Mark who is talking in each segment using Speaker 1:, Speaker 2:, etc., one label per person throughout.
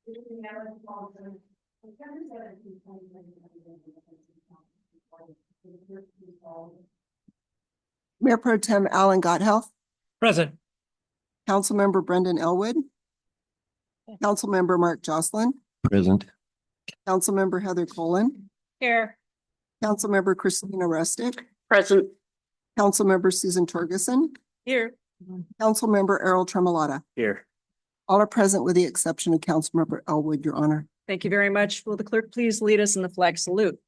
Speaker 1: Mayor Pro Tem Alan Gotthelf,
Speaker 2: Present.
Speaker 1: Councilmember Brendan Elwood, Councilmember Mark Jocelyn,
Speaker 3: Present.
Speaker 1: Councilmember Heather Colon,
Speaker 4: Here.
Speaker 1: Councilmember Christina Rustick,
Speaker 4: Present.
Speaker 1: Councilmember Susan Torgerson,
Speaker 4: Here.
Speaker 1: Councilmember Errol Tremolata.
Speaker 2: Here.
Speaker 1: All are present with the exception of Councilmember Elwood, Your Honor.
Speaker 4: Thank you very much. Will the clerk please lead us in the flag salute?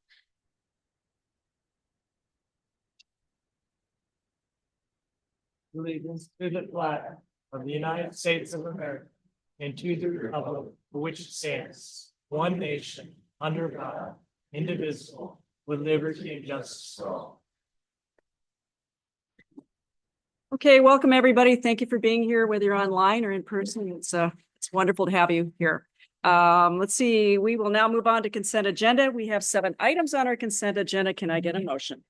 Speaker 2: Allegiance to the flag of the United States of America and to the republic for which it stands, one nation, under God, indivisible, with liberty and justice for all.
Speaker 4: Okay, welcome everybody. Thank you for being here, whether you're online or in person. It's wonderful to have you here. Let's see, we will now move on to consent agenda. We have 7 items on our consent agenda. Can I get a motion?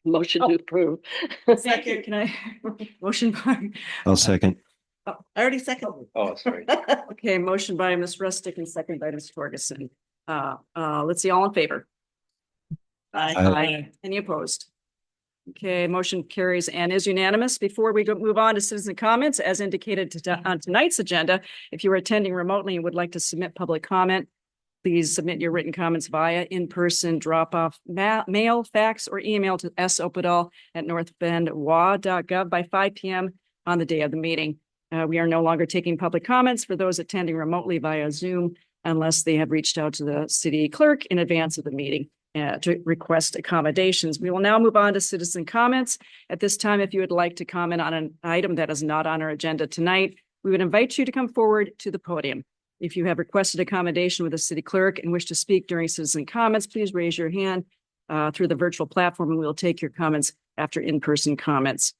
Speaker 5: Motion to approve.
Speaker 4: Second, can I? Motion by,
Speaker 3: I'll second.
Speaker 4: I already seconded.
Speaker 2: Oh, sorry.
Speaker 4: Okay, motion by Ms. Rustick and second by Ms. Torgerson. Let's see, all in favor?
Speaker 3: Aye.
Speaker 4: Any opposed? Okay, motion carries and is unanimous. Before we move on to citizen comments, as indicated on tonight's agenda, if you are attending remotely and would like to submit public comment, please submit your written comments via in-person drop-off mail, fax, or email to sopedal@northbendwa.gov by 5 p.m. on the day of the meeting. We are no longer taking public comments for those attending remotely via Zoom unless they have reached out to the city clerk in advance of the meeting to request accommodations. We will now move on to citizen comments. At this time, if you would like to comment on an item that is not on our agenda tonight, we would invite you to come forward to the podium. If you have requested accommodation with the city clerk and wish to speak during citizen comments, please raise your hand through the virtual platform and we will take your comments after in-person comments.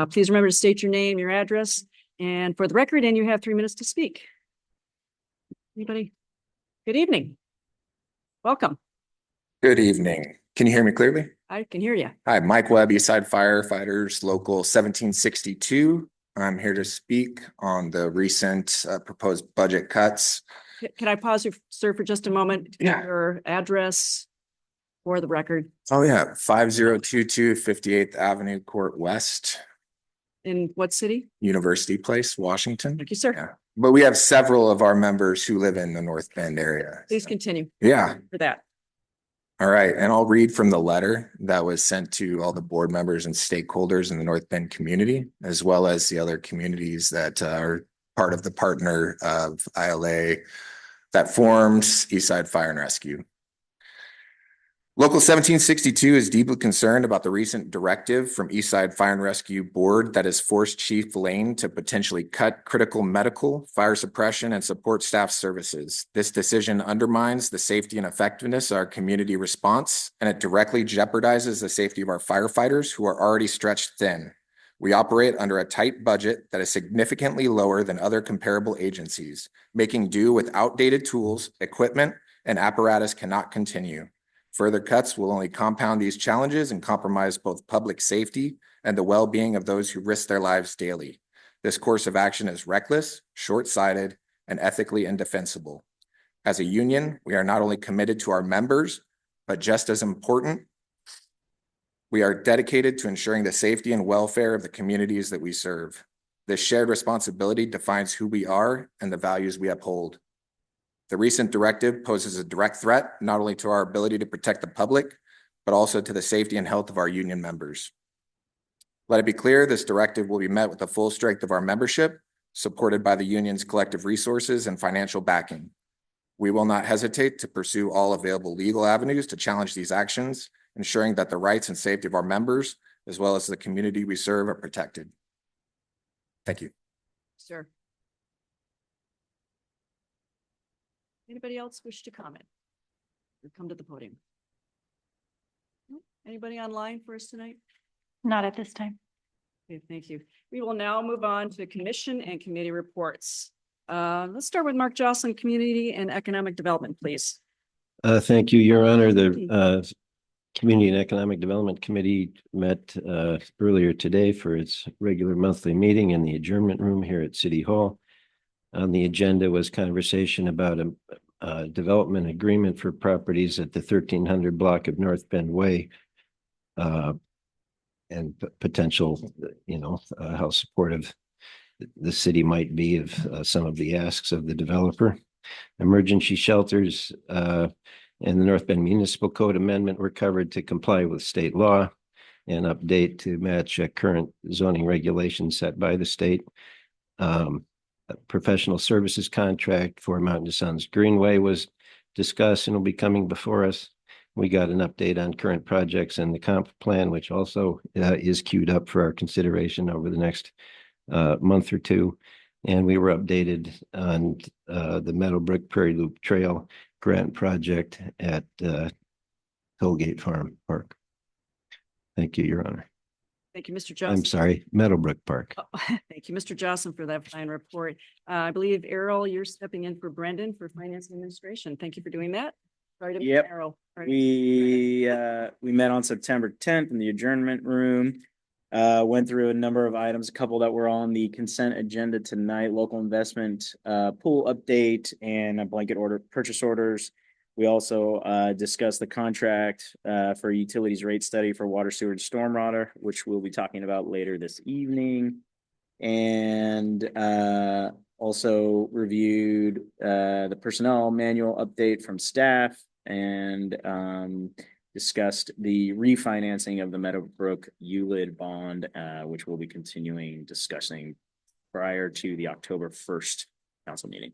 Speaker 4: Please remember to state your name, your address, and for the record, and you have 3 minutes to speak. Anybody? Good evening. Welcome.
Speaker 6: Good evening. Can you hear me clearly?
Speaker 4: I can hear you.
Speaker 6: Hi, Mike Webb, Eastside Firefighters, Local 1762. I'm here to speak on the recent proposed budget cuts.
Speaker 4: Can I pause you, sir, for just a moment?
Speaker 6: Yeah.
Speaker 4: Your address for the record.
Speaker 6: Oh yeah, 5022 58th Avenue Court West,
Speaker 4: In what city?
Speaker 6: University Place, Washington.
Speaker 4: Thank you, sir.
Speaker 6: Yeah. But we have several of our members who live in the North Bend area.
Speaker 4: Please continue
Speaker 6: Yeah.
Speaker 4: for that.
Speaker 6: All right, and I'll read from the letter that was sent to all the board members and stakeholders in the North Bend community, as well as the other communities that are part of the partner of ILA that forms Eastside Fire and Rescue. Local 1762 is deeply concerned about the recent directive from Eastside Fire and Rescue Board that has forced Chief Lane to potentially cut critical medical, fire suppression, and support staff services. This decision undermines the safety and effectiveness of our community response, and it directly jeopardizes the safety of our firefighters who are already stretched thin. We operate under a tight budget that is significantly lower than other comparable agencies. Making do with outdated tools, equipment, and apparatus cannot continue. Further cuts will only compound these challenges and compromise both public safety and the well-being of those who risk their lives daily. This course of action is reckless, short-sighted, and ethically indefensible. As a union, we are not only committed to our members, but just as important, we are dedicated to ensuring the safety and welfare of the communities that we serve. This shared responsibility defines who we are and the values we uphold. The recent directive poses a direct threat, not only to our ability to protect the public, but also to the safety and health of our union members. Let it be clear, this directive will be met with the full strength of our membership, supported by the union's collective resources and financial backing. We will not hesitate to pursue all available legal avenues to challenge these actions, ensuring that the rights and safety of our members, as well as the community we serve, are protected. Thank you.
Speaker 4: Sir. Anybody else wish to comment? Or come to the podium? No? Anybody online for us tonight?
Speaker 5: Not at this time.
Speaker 4: Okay, thank you. We will now move on to commission and committee reports. Let's start with Mark Jocelyn, Community and Economic Development, please.
Speaker 3: Thank you, Your Honor. The Community and Economic Development Committee met earlier today for its regular monthly meeting in the adjournment room here at City Hall. On the agenda was conversation about a development agreement for properties at the 1300 block of North Bend Way. And potential, how supportive the city might be of some of the asks of the developer. Emergency shelters and the North Bend Municipal Code amendment were covered to comply with state law and update to match current zoning regulations set by the state. A professional services contract for Mountain to Suns Greenway was discussed and will be coming before us. We got an update on current projects and the comp plan, which also is queued up for our consideration over the next month or two. And we were updated on the Meadowbrook Prairie Loop Trail grant project at Tollgate Farm Park. Thank you, Your Honor.
Speaker 4: Thank you, Mr.
Speaker 3: I'm
Speaker 4: Johnson.
Speaker 3: sorry, Meadowbrook Park.
Speaker 4: Oh, thank you, Mr. Johnson, for that fine report. I believe, Errol, you're stepping in for Brendan for Finance and Administration. Thank you for doing that. Sorry to
Speaker 7: Yep.
Speaker 4: Errol. All right.
Speaker 7: We met on September 10th in the adjournment room. Went through a number of items, a couple that were on the consent agenda tonight, local investment pool update and a blanket order purchase orders. We also discussed the contract for utilities rate study for water, sewer, and stormwater, which we'll be talking about later this evening. And also reviewed the personnel manual update from staff and discussed the refinancing of the Meadowbrook ULID bond, which we'll be continuing discussing prior to the October 1st council meeting.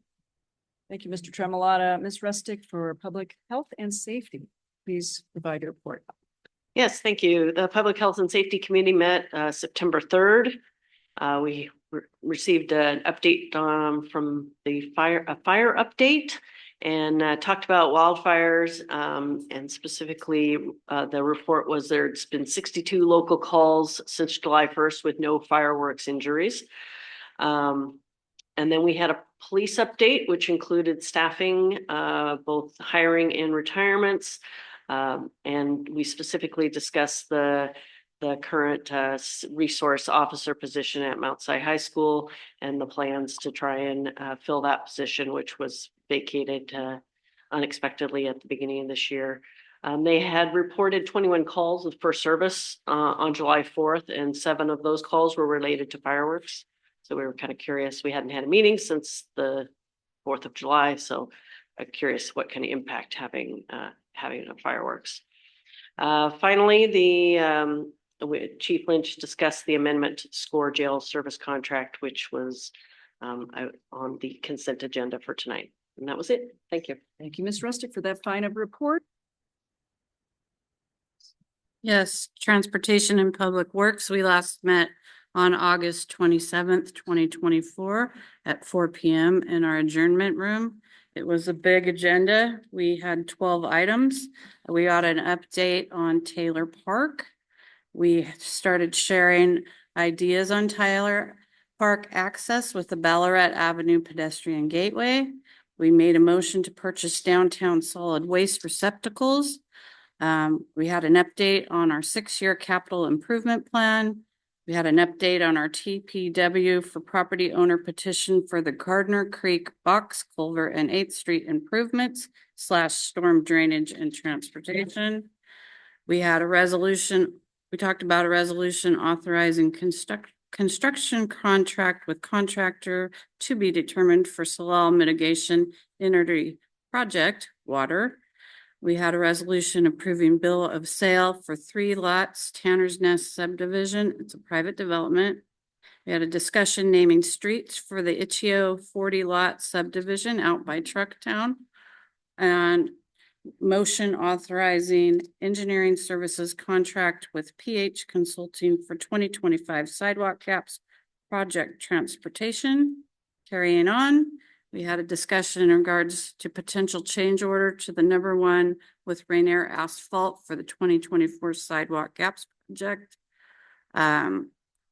Speaker 4: Thank you, Mr. Tremolata. Ms. Rustick for Public Health and Safety. Please provide your report.
Speaker 5: Yes, thank you. The Public Health and Safety Committee met September 3rd. We received an update from the fire update and talked about wildfires and specifically the report was there's been 62 local calls since July 1st with no fireworks injuries. And then we had a police update, which included staffing, both hiring and retirements. And we specifically discussed the current resource officer position at Mount Si High School and the plans to try and fill that position, which was vacated unexpectedly at the beginning of this year. They had reported 21 calls of first service on July 4th, and 7 of those calls were related to fireworks. So we were kind of curious. We hadn't had a meeting since the 4th of July. So I'm curious what kind of impact having fireworks. Finally, Chief Lynch discussed the amendment to the SCORE jail service contract, which was on the consent agenda for tonight. And that was it. Thank you.
Speaker 4: Thank you, Ms. Rustick, for that fine of report.
Speaker 8: Yes, Transportation and Public Works. We last met on August 27th, 2024 at 4 p.m. in our adjournment room. It was a big agenda. We had 12 items. We got an update on Taylor Park. We started sharing ideas on Taylor Park access with the Ballarat Avenue pedestrian gateway. We made a motion to purchase downtown solid waste receptacles. We had an update on our 6-year capital improvement plan. We had an update on our TPW for property owner petition for the Gardner Creek Box Culvert and 8th Street improvements / storm drainage and transportation. We had a resolution. We talked about a resolution authorizing construction contract with contractor to be determined for Salal mitigation energy project water. We had a resolution approving bill of sale for 3 lots, Tanner's Nest subdivision. It's a private development. We had a discussion naming streets for the Itchio 40 lot subdivision out by Trucktown. And motion authorizing engineering services contract with PH Consulting for 2025 sidewalk caps project transportation. Carrying on. We had a discussion in regards to potential change order to the number 1 with Rainier Asphalt for the 2024 sidewalk gaps project.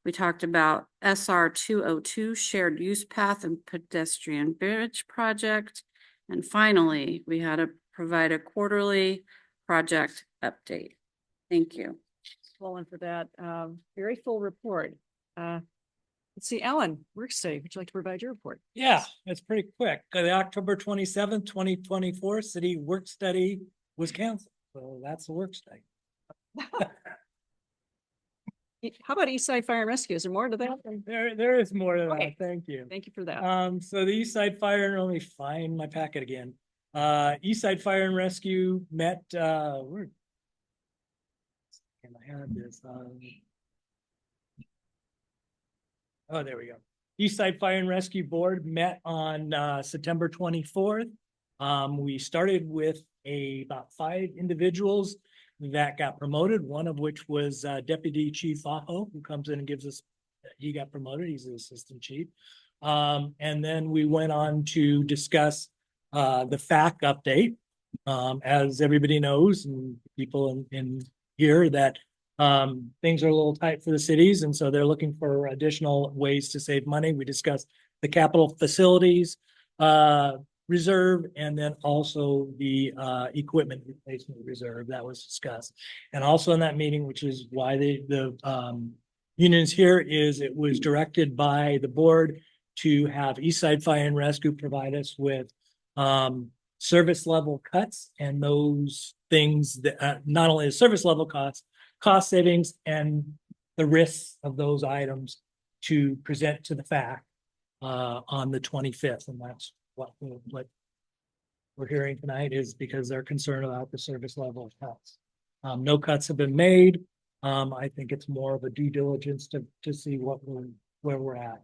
Speaker 8: We talked about SR 202 shared use path and pedestrian bridge project. And finally, we had to provide a quarterly project update. Thank you.
Speaker 4: Colin, for that very full report. Let's see, Ellen, work study. Would you like to provide your report?
Speaker 2: Yeah, it's pretty quick. The October 27th, 2024 city work study was canceled. So that's the work study.
Speaker 4: How about East Side Fire and Rescue? Is there more to that?
Speaker 2: There is more to that.
Speaker 4: Okay.
Speaker 2: Thank you.
Speaker 4: Thank you for that.
Speaker 2: So the East Side Fire, let me find my packet again. East Side Fire and Rescue met, where? And I had this, oh, there we go. East Side Fire and Rescue Board met on, September 24th. We started with about 5 individuals that got promoted, one of which was, Deputy Chief Aho, who comes in and gives us, he got promoted, he's the Assistant Chief. And then we went on to discuss the FAC update. As everybody knows, and people in here, that things are a little tight for the cities, and so they're looking for additional ways to save money. We discussed the capital facilities reserve, and then also the equipment replacement reserve that was discussed. And also in that meeting, which is why the unions here, is it was directed by the board to have East Side Fire and Rescue provide us with service level cuts, and those things that not only the service level cost savings, and the risks of those items to present to the FAC on the 25th. And that's what we're hearing tonight, is because they're concerned about the service level cuts. No cuts have been made. I think it's more of a due diligence to see where we're at,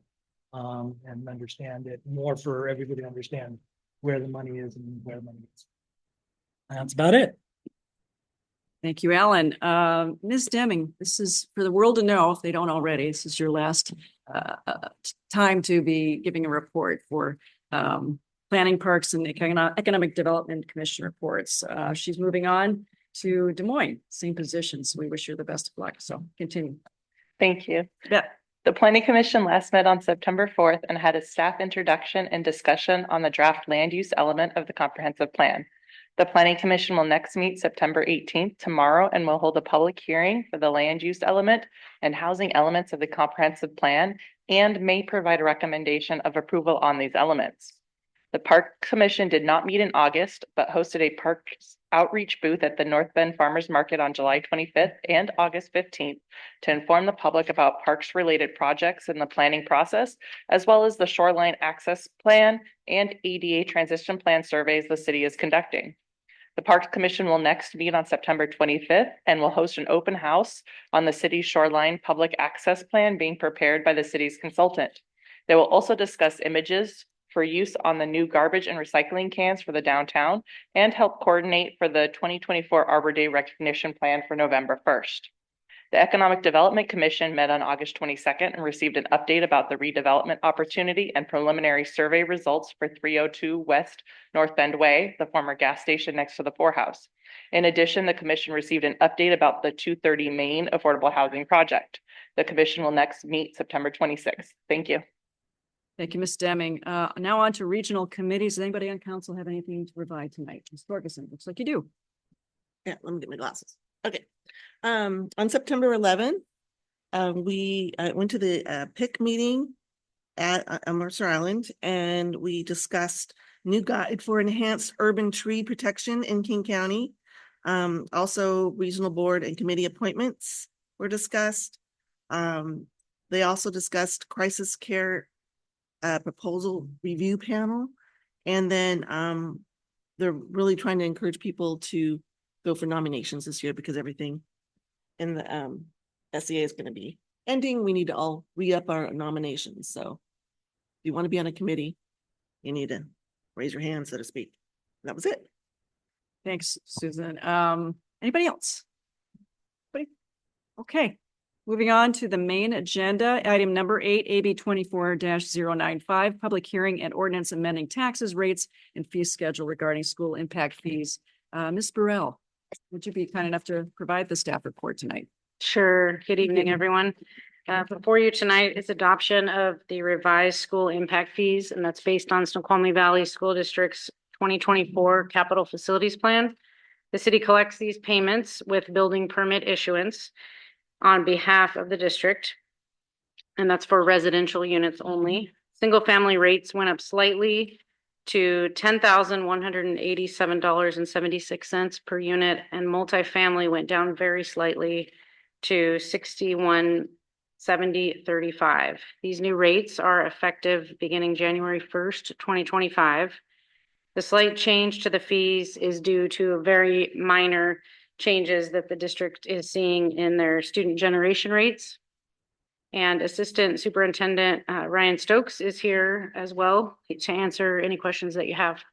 Speaker 2: and understand it more, for everybody to understand where the money is and where the money is. That's about it.
Speaker 4: Thank you, Alan. Ms. Deming, this is for the world to know, if they don't already, this is your last time to be giving a report for Planning, Parks, and Economic Development Commission reports. She's moving on to Des Moines, same position. So we wish her the best of luck. So continue.
Speaker 9: Thank you.
Speaker 4: Yeah.
Speaker 9: The Planning Commission last met on September 4th and had a staff introduction and discussion on the draft land use element of the comprehensive plan. The Planning Commission will next meet September 18th, tomorrow, and will hold a public hearing for the land use element and housing elements of the comprehensive plan, and may provide a recommendation of approval on these elements. The Park Commission did not meet in August, but hosted a parks outreach booth at the North Bend Farmers Market on July 25th and August 15th to inform the public about parks-related projects in the planning process, as well as the shoreline access plan and ADA transition plan surveys the city is conducting. The Parks Commission will next meet on September 25th and will host an open house on the city's shoreline public access plan being prepared by the city's consultant. They will also discuss images for use on the new garbage and recycling cans for the downtown, and help coordinate for the 2024 Arbor Day recognition plan for November 1st. The Economic Development Commission met on August 22nd and received an update about the redevelopment opportunity and preliminary survey results for 302 West North Bend Way, the former gas station next to the poorhouse. In addition, the commission received an update about the 230 Main affordable housing project. The commission will next meet September 26th. Thank you.
Speaker 4: Thank you, Ms. Deming. Now on to regional committees. Does anybody on council have anything to provide tonight? Ms. Ferguson, looks like you do.
Speaker 10: Yeah, let me get my glasses. Okay. On September 11th, we went to the PIC meeting at Mercer Island, and we discussed new guide for enhanced urban tree protection in King County. Also, regional board and committee appointments were discussed. They also discussed crisis care proposal review panel. And then they're really trying to encourage people to go for nominations this year, because everything in the SEA is going to be ending. We need to all re-up our nominations. So if you want to be on a committee, you need to raise your hand, so to speak. That was it.
Speaker 4: Thanks, Susan. Anybody else? Anybody? Okay. Moving on to the main agenda, item number 8, AB 24-095, public hearing and ordinance amending taxes, rates, and fee schedule regarding school impact fees. Ms. Burrell, would you be kind enough to provide the staff report tonight?
Speaker 8: Sure. Good evening, everyone. Before you tonight is adoption of the revised school impact fees, and that's based on Snoqualmie Valley School District's 2024 capital facilities plan.
Speaker 11: The city collects these payments with building permit issuance on behalf of the district. And that's for residential units only. Single-family rates went up slightly to $10,187.76 per unit, and multifamily went down very slightly to $61.7035. These new rates are effective beginning January 1st, 2025. The slight change to the fees is due to very minor changes that the district is seeing in their student generation rates. And Assistant Superintendent Ryan Stokes is here as well to answer any questions that you have.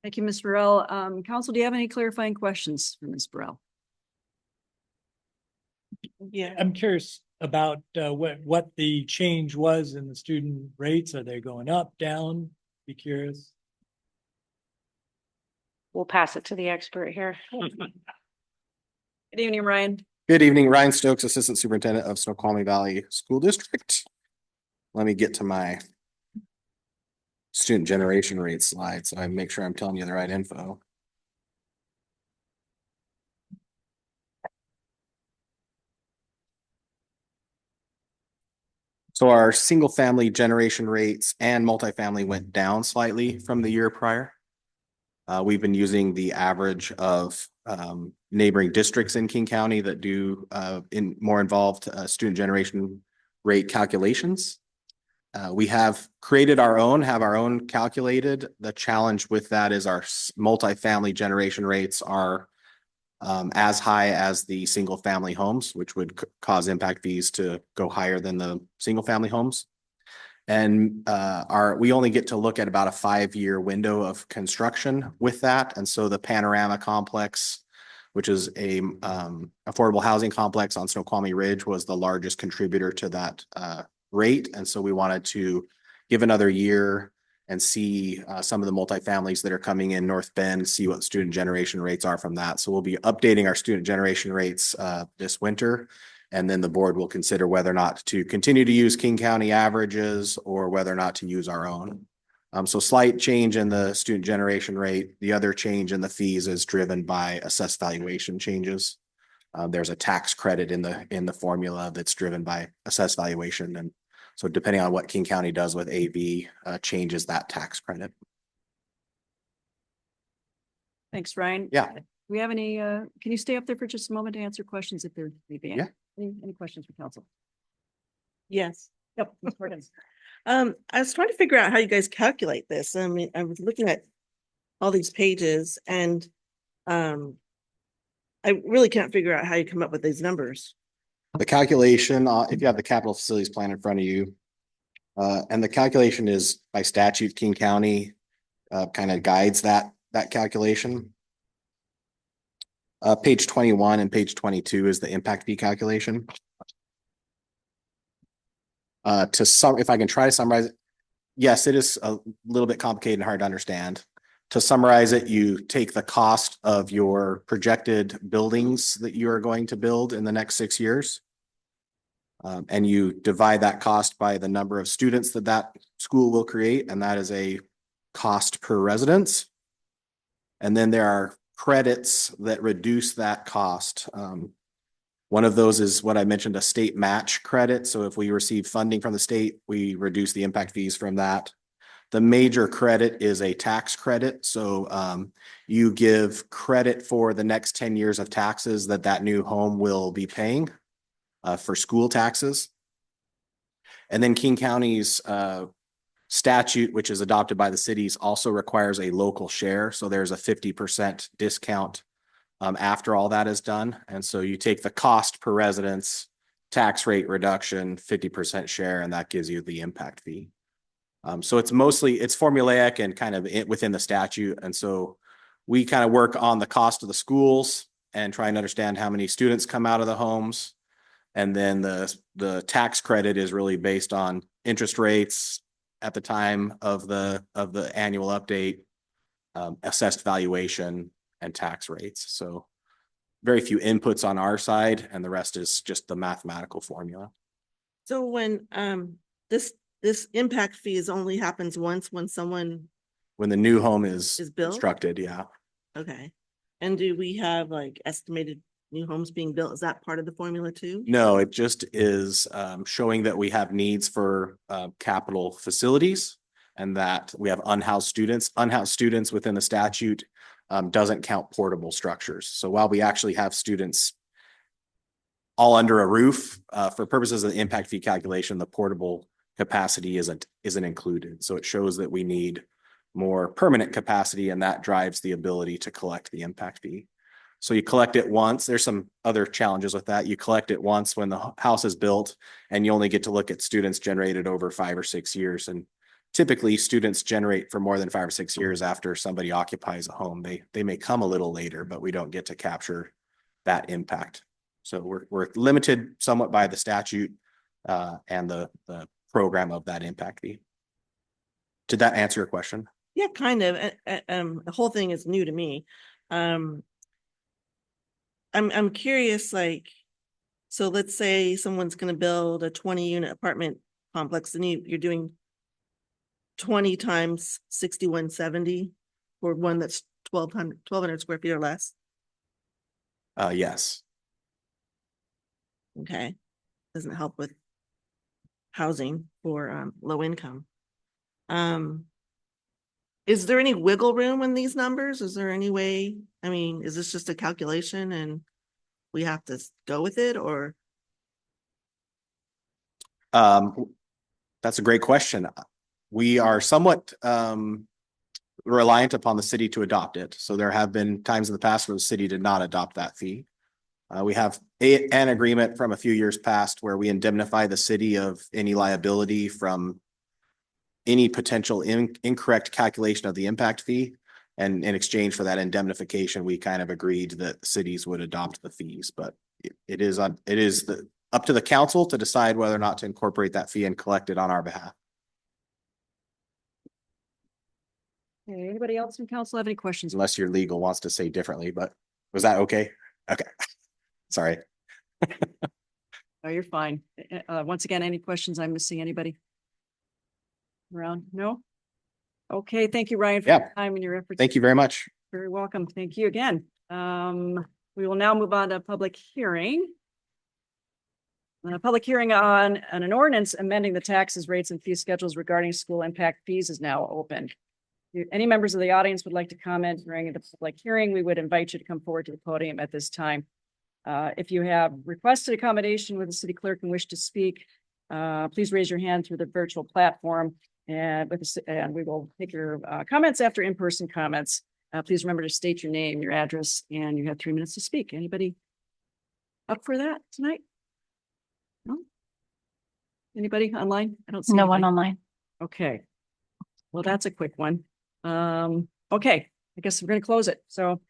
Speaker 4: Thank you, Ms. Burrell. Council, do you have any clarifying questions for Ms. Burrell?
Speaker 10: Yeah.
Speaker 2: I'm curious about what the change was in the student rates. Are they going up, down? Be curious.
Speaker 11: We'll pass it to the expert here.
Speaker 4: Good evening, Ryan.
Speaker 12: Good evening, Ryan Stokes, Assistant Superintendent of Snoqualmie Valley School District. Let me get to my student generation rate slide so I make sure I'm telling you the right info. So our single family generation rates and multifamily went down slightly from the year prior. We've been using the average of neighboring districts in King County that do in more involved student generation rate calculations. We have created have our own calculated. The challenge with that is our multifamily generation rates are as high as the single family homes, which would cause impact fees to go higher than the single family homes. And we only get to look at about a 5-year window of construction with that. And so the Panorama Complex, which is a affordable housing complex on Snoqualmie Ridge, was the largest contributor to that rate. And so we wanted to give another year and see some of the multifamilies that are coming in North Bend, see what student generation rates are from that. So we'll be updating our student generation rates this winter. And then the board will consider whether or not to continue to use King County averages or whether or not to use our own. So slight change in the student generation rate. The other change in the fees is driven by assessed valuation changes. There's a tax credit in the formula that's driven by assessed valuation. And so depending on what King County does with AV, changes that tax credit.
Speaker 4: Thanks, Ryan.
Speaker 12: Yeah.
Speaker 4: Do we have any, can you stay up there for just a moment to answer questions if there may be any?
Speaker 12: Yeah.
Speaker 4: Any questions for council?
Speaker 10: Yes.
Speaker 4: Yep. Ms. Morgan.
Speaker 10: I was trying to figure out how you guys calculate this. I mean, I was looking at all these pages and I really can't figure out how you come up with these numbers.
Speaker 12: The calculation, if you have the capital facilities plan in front of you, and the calculation is by statute, King County kind of guides that calculation. Page 21 and page 22 is the impact fee calculation. If I can try to summarize it, yes, it is a little bit complicated and hard to understand. To summarize it, you take the cost of your projected buildings that you are going to build in the next 6 years. And you divide that cost by the number of students that school will create, and that is a cost per residence. And then there are credits that reduce that cost. One of those is what I mentioned, a state match credit. So if we receive funding from the state, we reduce the impact fees from that. The major credit is a tax credit. So you give credit for the next 10 years of taxes that new home will be paying for school taxes. And then King County's statute, which is adopted by the cities, also requires a local share. So there's a 50% discount after all that is done. And so you take the cost per residence, tax rate reduction, 50% share, and that gives you the impact fee. So it's formulaic and kind of within the statute. And so we kind of work on the cost of the schools and try and understand how many students come out of the homes. And then the tax credit is really based on interest rates at the time of the annual update, assessed valuation, and tax rates. So very few inputs on our side, and the rest is just the mathematical formula.
Speaker 10: So when this impact fees only happens once when someone
Speaker 12: when the new home is
Speaker 10: Is built?
Speaker 12: constructed, yeah.
Speaker 10: Okay. And do we have like estimated new homes being built? Is that part of the formula too?
Speaker 12: No, it just is showing that we have needs for capital facilities and that we have unhoused students. Unhoused students within the statute doesn't count portable structures. So while we actually have students all under a roof, for purposes of the impact fee calculation, the portable capacity isn't included. So it shows that we need more permanent capacity, and that drives the ability to collect the impact fee. So you collect it once. There's some other challenges with that. You collect it once when the house is built, and you only get to look at students generated over 5 or 6 years. And typically students generate for more than 5 or 6 years after somebody occupies a home. They may come a little later, but we don't get to capture that impact. So we're limited somewhat by the statute and the program of that impact fee. Did that answer your question?
Speaker 10: Yeah, kind of. The whole thing is new to me. I'm curious, like, so let's say someone's gonna build a 20-unit apartment complex and you're doing 20 times 6170 for one that's 1,200 square feet or less.
Speaker 12: Yes.
Speaker 10: Okay. Doesn't help with housing for low income. Is there any wiggle room in these numbers? Is there any way, I mean, is this just a calculation and we have to go with it, or?
Speaker 12: That's a great question. We are somewhat reliant upon the city to adopt it. So there have been times in the past where the city did not adopt that fee. We have an agreement from a few years past where we indemnify the city of any liability from any potential incorrect calculation of the impact fee. And in exchange for that indemnification, we kind of agreed that cities would adopt the fees, but it is up to the council to decide whether or not to incorporate that fee and collect it on our behalf.
Speaker 4: Okay, anybody else from council have any questions?
Speaker 12: Unless your legal wants to say differently, but was that okay? Okay. Sorry.
Speaker 4: Oh, you're fine. Once again, any questions? I'm missing anybody? Around? No? Okay, thank you, Ryan, for your time and your efforts.
Speaker 12: Thank you very much.
Speaker 4: Very welcome. Thank you again. We will now move on to public hearing. A public hearing on an ordinance amending the taxes, rates, and fee schedules regarding school impact fees is now open. If any members of the audience would like to comment during the public hearing, we would invite you to come forward to the podium at this time. If you have requested accommodation with the city clerk and wish to speak, please raise your hand through the virtual platform, and we will take your comments after in-person comments. Please remember to state your name, your address, and you have 3 minutes to speak. Anybody up for that tonight? No? Anybody online? I don't see
Speaker 13: No one
Speaker 4: anybody.
Speaker 13: online.
Speaker 4: Okay. Well, that's a quick one. Okay, I guess we're going to close it. So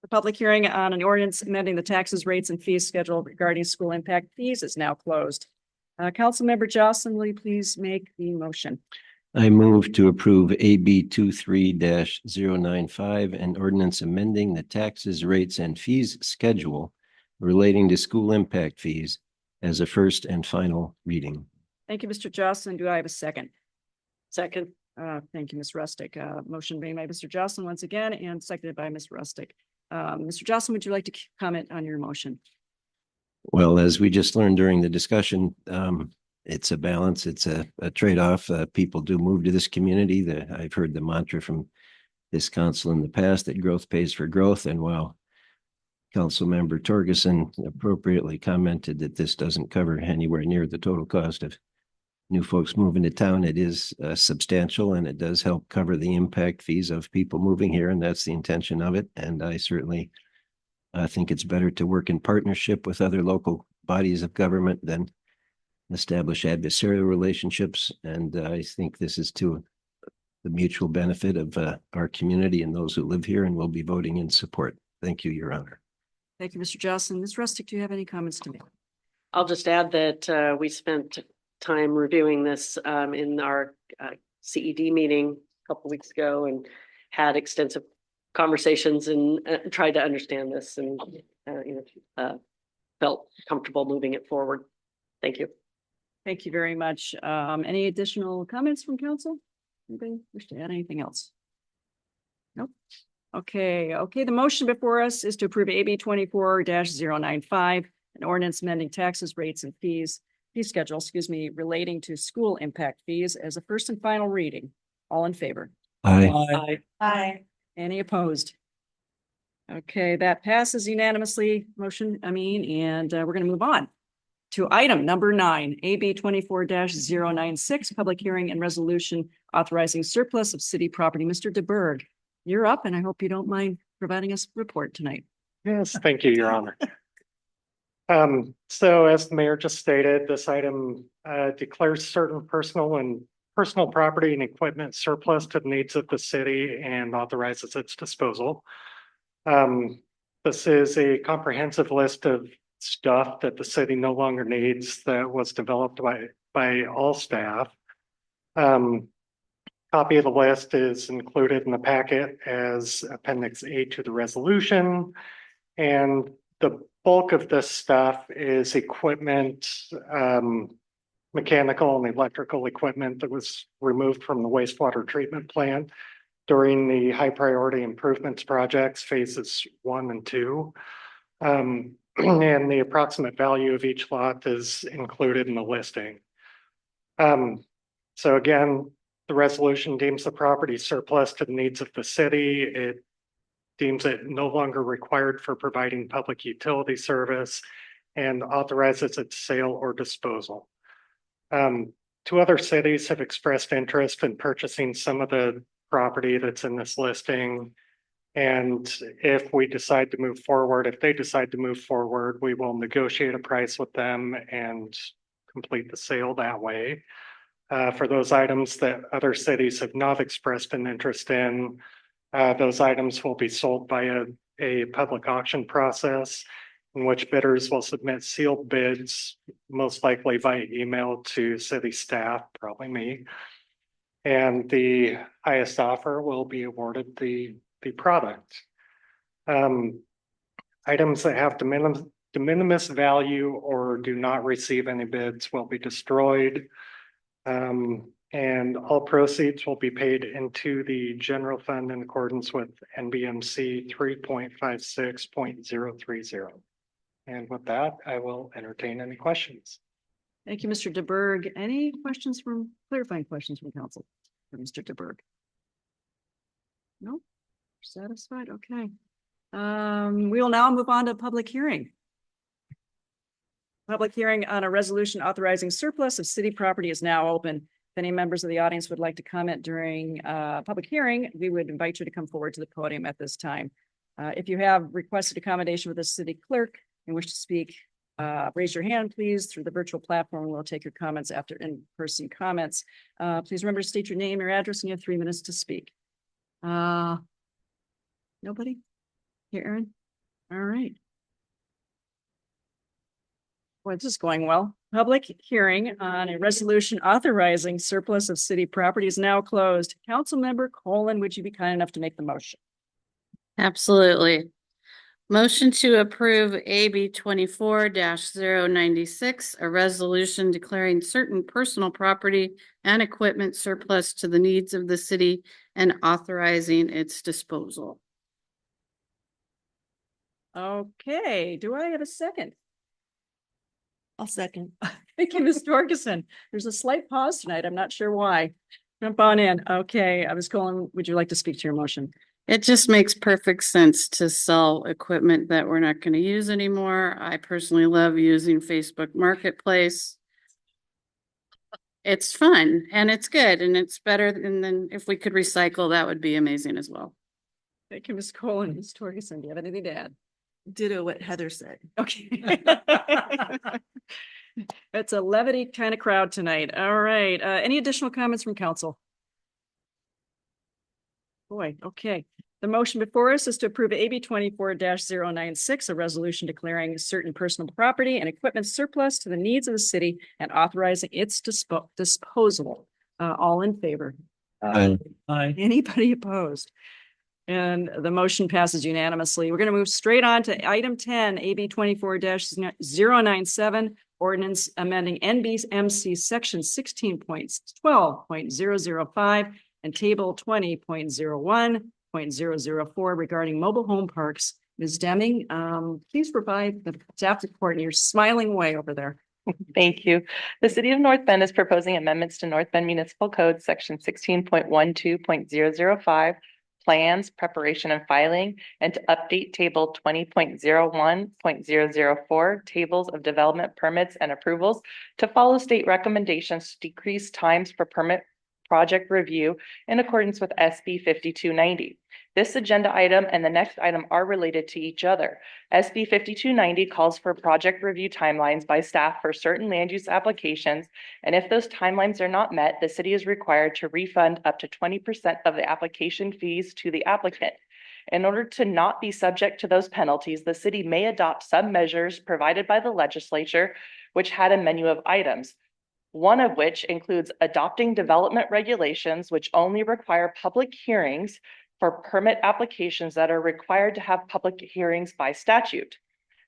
Speaker 4: the public hearing on an ordinance amending the taxes, rates, and fees schedule regarding school impact fees is now closed. Councilmember Jocelyn, will you please make the motion?
Speaker 3: I move to approve AB 23-095 and ordinance amending the taxes, rates, and fees schedule relating to school impact fees as a first and final reading.
Speaker 4: Thank you, Mr. Jocelyn. Do I have a second?
Speaker 5: Second.
Speaker 4: Thank you, Ms. Rustick. Motion made by Mr. Jocelyn once again and seconded by Ms. Rustick. Mr. Jocelyn, would you like to comment on your motion?
Speaker 3: Well, as we just learned during the discussion, it's a balance. It's a trade-off. People do move to this community. I've heard the mantra from this council in the past that growth pays for growth. And while Councilmember Torgerson appropriately commented that this doesn't cover anywhere near the total cost of new folks moving to town, it is substantial, and it does help cover the impact fees of people moving here, and that's the intention of it. And I certainly think it's better to work in partnership with other local bodies of government than establish adversarial relationships. And I think this is to the mutual benefit of our community and those who live here, and will be voting in support. Thank you, Your Honor.
Speaker 4: Thank you, Mr. Jocelyn. Ms. Rustick, do you have any comments to make?
Speaker 5: I'll just add that we spent time reviewing this in our CED meeting a couple of weeks ago and had extensive conversations and tried to understand this and felt comfortable moving it forward. Thank you.
Speaker 4: Thank you very much. Any additional comments from council? Anybody wish to add anything else? Nope. Okay, the motion before us is to approve AB 24-095, an ordinance amending taxes, rates, and fee schedule, relating to school impact fees as a first and final reading. All in favor?
Speaker 3: Aye.
Speaker 10: Aye.
Speaker 4: Any opposed? Okay, that passes unanimously, and we're gonna move on to item number 9, AB 24-096, public hearing and resolution authorizing surplus of city property. Mr. DeBerg, you're up, and I hope you don't mind providing us a report tonight.
Speaker 13: Yes, thank you, Your Honor. So as the mayor just stated, this item declares certain personal property and equipment surplus to the needs of the city and authorizes its disposal. This is a comprehensive list of stuff that the city no longer needs that was developed by all staff. Copy of the list is included in the packet as Appendix A to the resolution. And the bulk of this stuff is equipment, mechanical and electrical equipment that was removed from the wastewater treatment plant during the high priority improvements projects, phases 1 and 2. And the approximate value of each lot is included in the listing. So again, the resolution deems the property surplus to the needs of the city. It deems it no longer required for providing public utility service and authorizes its sale or disposal. 2 other cities have expressed interest in purchasing some of the property that's in this listing. And if they decide to move forward, we will negotiate a price with them and complete the sale that way. For those items that other cities have not expressed an interest in, those items will be sold by a public auction process in which bidders will submit sealed bids, most likely via email to city staff, probably me. And the highest offer will be awarded the product. Items that have de minimis value or do not receive any bids will be destroyed. And all proceeds will be paid into the general fund in accordance with NBMC 3.56.030. And with that, I will entertain any questions.
Speaker 4: Thank you, Mr. DeBerg. Any clarifying questions from council for Mr. DeBerg? No? Satisfied? Okay. We will now move on to public hearing. Public hearing on a resolution authorizing surplus of city property is now open. If any members of the audience would like to comment during public hearing, we would invite you to come forward to the podium at this time. If you have requested accommodation with the city clerk and wish to speak, raise your hand, please, through the virtual platform. We'll take your comments after in-person comments. Please remember to state your name, your address, and you have 3 minutes to speak. Nobody? Here, Aaron? All right. Well, this is going well. Public hearing on a resolution authorizing surplus of city property is now closed. Councilmember Colin, would you be kind enough to make the motion?
Speaker 8: Absolutely. Motion to approve AB 24-096, a resolution declaring certain personal property and equipment surplus to the needs of the city and authorizing its disposal.
Speaker 4: Okay, do I have a second?
Speaker 10: I'll second.
Speaker 4: Thank you, Ms. Torgerson. There's a slight pause tonight. I'm not sure why. Jump on in. Okay, Ms. Colin, would you like to speak to your motion?
Speaker 8: It just makes perfect sense to sell equipment that we're not going to use anymore. I personally love using Facebook Marketplace. It's fun and it's good and it's better than if we could recycle, that would be amazing as well.
Speaker 4: Thank you, Ms. Colin. Ms. Torgerson, do you have anything to add?
Speaker 10: Ditto what Heather said.
Speaker 4: Okay. It's a levity kind of crowd tonight. All right. Any additional comments from council? Boy, okay. The motion before us is to approve AB 24-096, a resolution declaring certain personal property and equipment surplus to the needs of the city and authorizing its disposal. All in favor?
Speaker 3: Aye.
Speaker 4: Anybody opposed? And the motion passes unanimously. We're going to move straight on to item 10, AB 24-097, ordinance amending NBMC section 16.12.005 and table 20.01.004 regarding mobile home parks. Ms. Deming, please provide the staff report, and you're smiling away over there.
Speaker 9: Thank you. The city of North Bend is proposing amendments to North Bend Municipal Code, section 16.12.005, plans, preparation and filing, and to update table 20.01.004, tables of development permits and approvals to follow state recommendations to decrease times for permit project review in accordance with SB 5290. This agenda item and the next item are related to each other. SB 5290 calls for project review timelines by staff for certain land use applications, and if those timelines are not met, the city is required to refund up to 20% of the application fees to the applicant. In order to not be subject to those penalties, the city may adopt some measures provided by the legislature, which had a menu of items. One of which includes adopting development regulations, which only require public hearings for permit applications that are required to have public hearings by statute.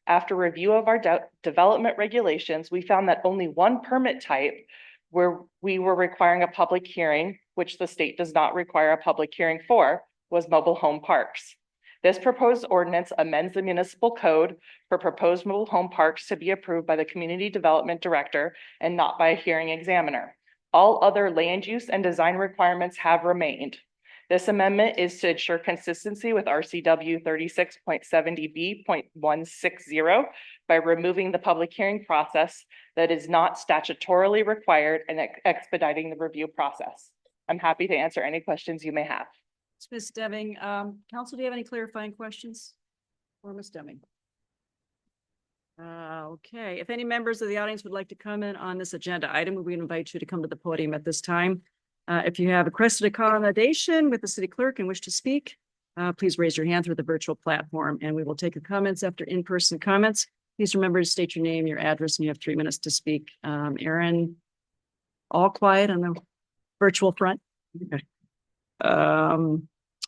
Speaker 9: After review of our development regulations, we found that only one permit type where we were requiring a public hearing, which the state does not require a public hearing for, was mobile home parks. This proposed ordinance amends the municipal code for proposed mobile home parks to be approved by the community development director and not by a hearing examiner. All other land use and design requirements have remained. This amendment is to ensure consistency with RCW 36.70B.160 by removing the public hearing process that is not statutorily required and expediting the review process. I'm happy to answer any questions you may have.
Speaker 4: Ms. Deming, council, do you have any clarifying questions for Ms. Deming? Okay, if any members of the audience would like to comment on this agenda item, we invite you to come to the podium at this time. If you have requested accommodation with the city clerk and wish to speak, please raise your hand through the virtual platform and we will take your comments after in-person comments. Please remember to state your name, your address, and you have 3 minutes to speak. Aaron, all quiet on the virtual front. Okay.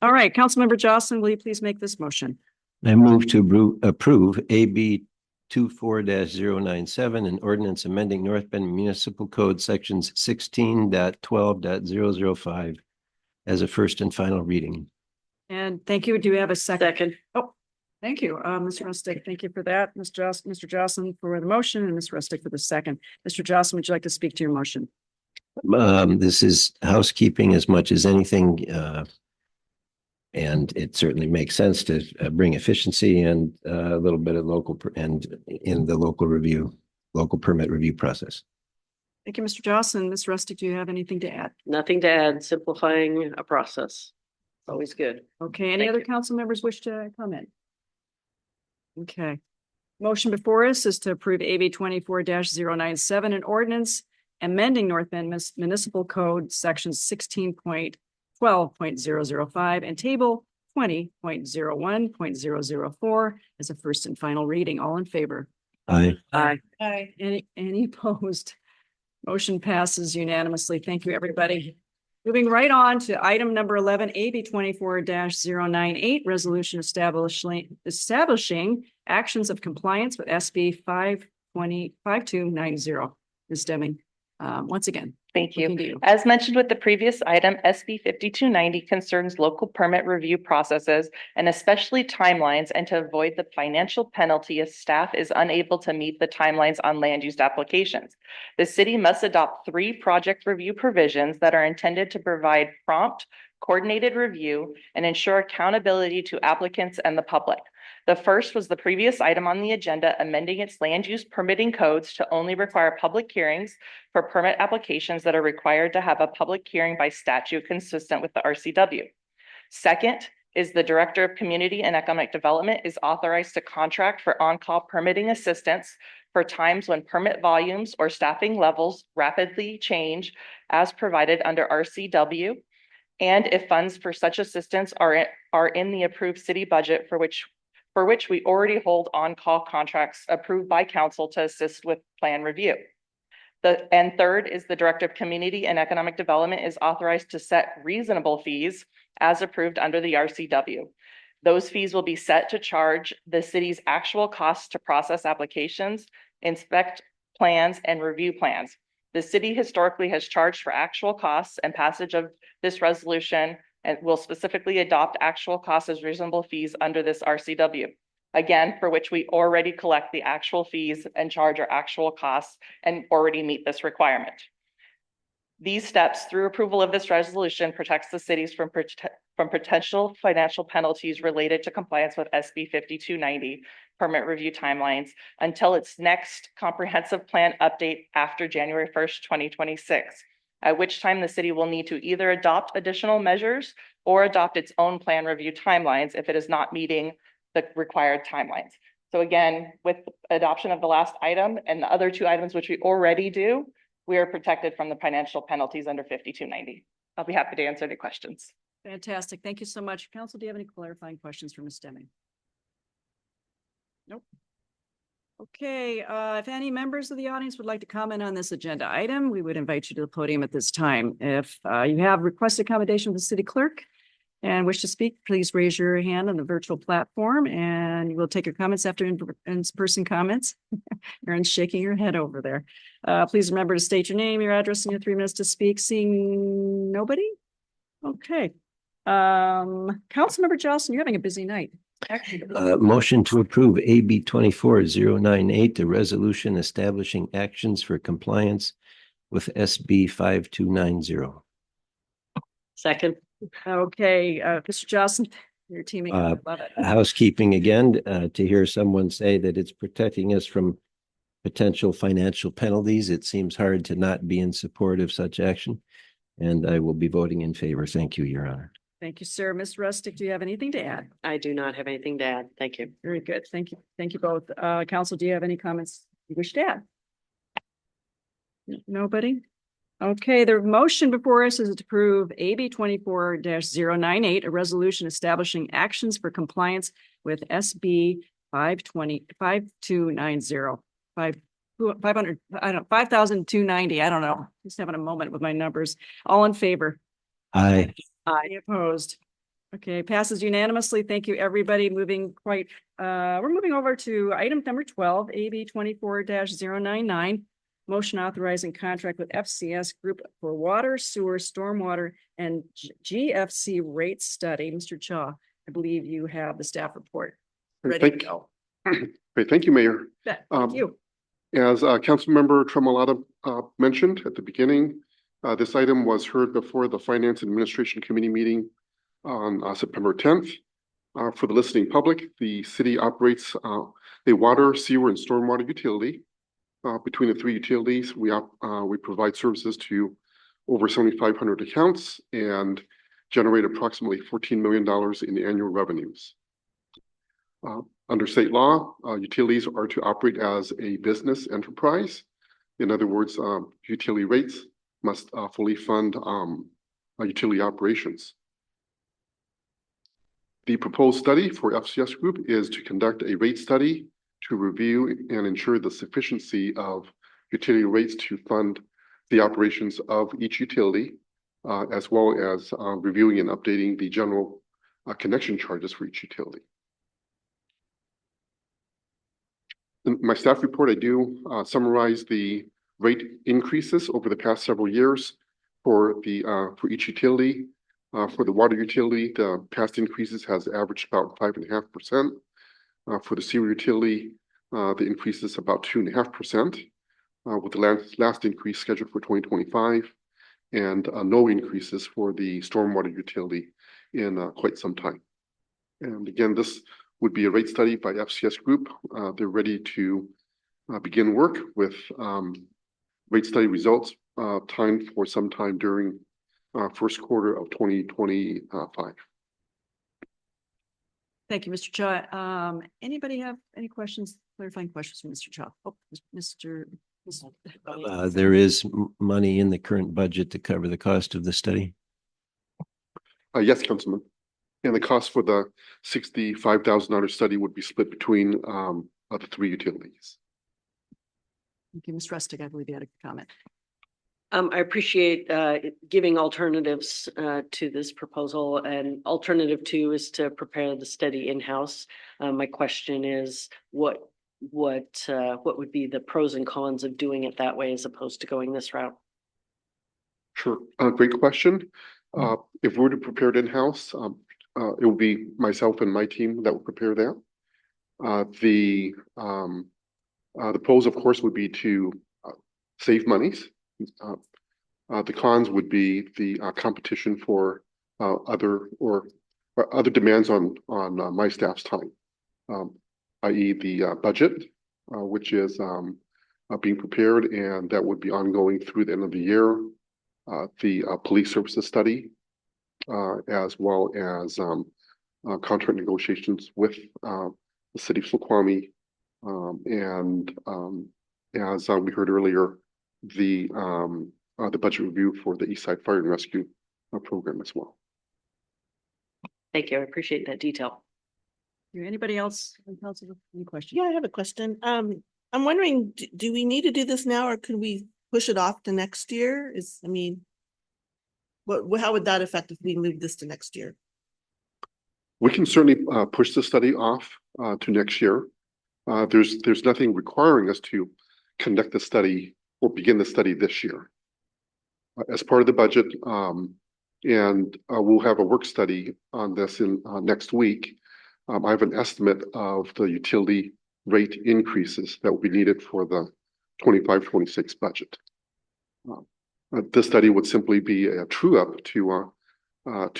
Speaker 4: All right, Councilmember Jocelyn, will you please make this motion?
Speaker 3: I move to approve AB 24-097, an ordinance amending North Bend Municipal Code sections 16.12.005 as a first and final reading.
Speaker 4: And thank you. Do you have a second?
Speaker 5: Second.
Speaker 4: Oh, thank you. Mr. Rustick, thank you for that. Mr. Jocelyn for the motion and Ms. Rustick for the second. Mr. Jocelyn, would you like to speak to your motion?
Speaker 3: This is housekeeping as much as anything. And it certainly makes sense to bring efficiency and a little bit of local and in the local permit review process.
Speaker 4: Thank you, Mr. Jocelyn. Ms. Rustick, do you have anything to add?
Speaker 5: Nothing to add, simplifying a process. Always good.
Speaker 4: Okay, any
Speaker 5: Thank
Speaker 4: other
Speaker 5: you.
Speaker 4: council members wish to comment? Okay. Motion before us is to approve AB 24-097, an ordinance amending North Bend Municipal Code sections 16.12.005 and table 20.01.004 as a first and final reading. All in favor?
Speaker 3: Aye.
Speaker 5: Aye.
Speaker 4: Any opposed? Motion passes unanimously. Thank you, everybody. Moving right on to item number 11, AB 24-098, resolution establishing actions of compliance with SB 5290. Ms. Deming, once again.
Speaker 9: Thank you.
Speaker 4: looking to you.
Speaker 9: As mentioned with the previous item, SB 5290 concerns local permit review processes and especially timelines, and to avoid the financial penalty if staff is unable to meet the timelines on land use applications. The city must adopt 3 project review provisions that are intended to provide prompt, coordinated review and ensure accountability to applicants and the public. The first was the previous item on the agenda, amending its land use permitting codes to only require public hearings for permit applications that are required to have a public hearing by statute consistent with the RCW. Second is the Director of Community and Economic Development is authorized to contract for on-call permitting assistance for times when permit volumes or staffing levels rapidly change as provided under RCW, and if funds for such assistance are in the approved city budget for which we already hold on-call contracts approved by council to assist with plan review. And third is the Director of Community and Economic Development is authorized to set reasonable fees as approved under the RCW. Those fees will be set to charge the city's actual costs to process applications, inspect plans, and review plans. The city historically has charged for actual costs, and passage of this resolution and will specifically adopt actual costs as reasonable fees under this RCW. Again, for which we already collect the actual fees and charge our actual costs and already meet this requirement. These steps, through approval of this resolution, protects the cities from potential financial penalties related to compliance with SB 5290 permit review timelines until its next comprehensive plan update after January 1st, 2026, at which time the city will need to either adopt additional measures or adopt its own plan review timelines if it is not meeting the required timelines. So again, with adoption of the last item and the other two items, which we already do, we are protected from the financial penalties under 5290. I'll be happy to answer any questions.
Speaker 4: Fantastic. Thank you so much. Council, do you have any clarifying questions for Ms. Deming? Nope. Okay, if any members of the audience would like to comment on this agenda item, we would invite you to the podium at this time. If you have requested accommodation with the city clerk and wish to speak, please raise your hand on the virtual platform and we'll take your comments after in-person comments. Erin's shaking her head over there. Please remember to state your name, your address, and your 3 minutes to speak. Seeing nobody? Okay. Councilmember Johnson, you're having a busy night.
Speaker 3: Motion to approve AB 24098, the resolution establishing actions for compliance with SB 5290.
Speaker 5: Second.
Speaker 4: Okay, Mr. Johnson, your teaming. Love it.
Speaker 3: Housekeeping again, to hear someone say that it's protecting us from potential financial penalties. It seems hard to not be in support of such action. And I will be voting in favor. Thank you, Your Honor.
Speaker 4: Thank you, sir. Ms. Rustick, do you have anything to add?
Speaker 5: I do not have anything to add. Thank you.
Speaker 4: Very good. Thank you. Thank you both. Council, do you have any comments you wish to add? Nobody? Okay, the motion before us is to approve AB 24-098, a resolution establishing actions for compliance with SB 5290. 5,290. I don't know. Just having a moment with my numbers. All in favor?
Speaker 3: Aye.
Speaker 4: Aye. Opposed? Okay, passes unanimously. Thank you, everybody. We're moving over to item number 12, AB 24-099. Motion authorizing contract with FCS Group for water, sewer, stormwater, and GFC rate study. Mr. Chaw, I believe you have the staff report ready to go.
Speaker 14: Great, thank you, Mayor.
Speaker 4: Thank you.
Speaker 14: As Councilmember Tremolata mentioned at the beginning, this item was heard before the Finance and Administration Committee meeting on September 10th. For the listening public, the city operates a water, sewer, and stormwater utility. Between the 3 utilities, we provide services to over 7,500 accounts and generate approximately $14 million in annual revenues. Under state law, utilities are to operate as a business enterprise. In other words, utility rates must fully fund utility operations. The proposed study for FCS Group is to conduct a rate study to review and ensure the sufficiency of utility rates to fund the operations of each utility, as well as reviewing and updating the general connection charges for each utility. In my staff report, I do summarize the rate increases over the past several years for each utility. For the water utility, the past increases has averaged about 5.5%. For the sewer utility, the increase is about 2.5%, with the last increase scheduled for 2025, and no increases for the stormwater utility in quite some time. And again, this would be a rate study by FCS Group. They're ready to begin work with rate study results timed for sometime during first quarter of 2025.
Speaker 4: Thank you, Mr. Chaw. Anybody have any questions, clarifying questions from Mr. Chaw? Oh, Mr.
Speaker 3: There is money in the current budget to cover the cost of the study.
Speaker 14: Yes, Councilman. And the cost for the $65,000 study would be split between the 3 utilities.
Speaker 4: Thank you, Ms. Rustick. I believe you had a comment.
Speaker 5: I appreciate giving alternatives to this proposal, and alternative 2 is to prepare the study in-house. My question is, what what would be the pros and cons of doing it that way as opposed to going this route?
Speaker 14: Sure, great question. If we were to prepare it in-house, it would be myself and my team that would prepare that. The pros, of course, would be to save monies. The cons would be the competition for other demands on my staff's time, i.e. the budget, which is being prepared, and that would be ongoing through the end of the year. The police services study, as well as contract negotiations with the city of Snoqualmie, and as we heard earlier, the budget review for the East Side Fire and Rescue program as well.
Speaker 5: Thank you. I appreciate that detail.
Speaker 4: Anybody else? Any questions?
Speaker 10: Yeah, I have a question. I'm wondering, do we need to do this now or could we push it off to next year? How would that affect if we move this to next year?
Speaker 14: We can certainly push the study off to next year. There's nothing requiring us to conduct the study or begin the study this year. As part of the budget, and we'll have a work study on this in next week. I have an estimate of the utility rate increases that will be needed for the 25-26 budget. This study would simply be a true up to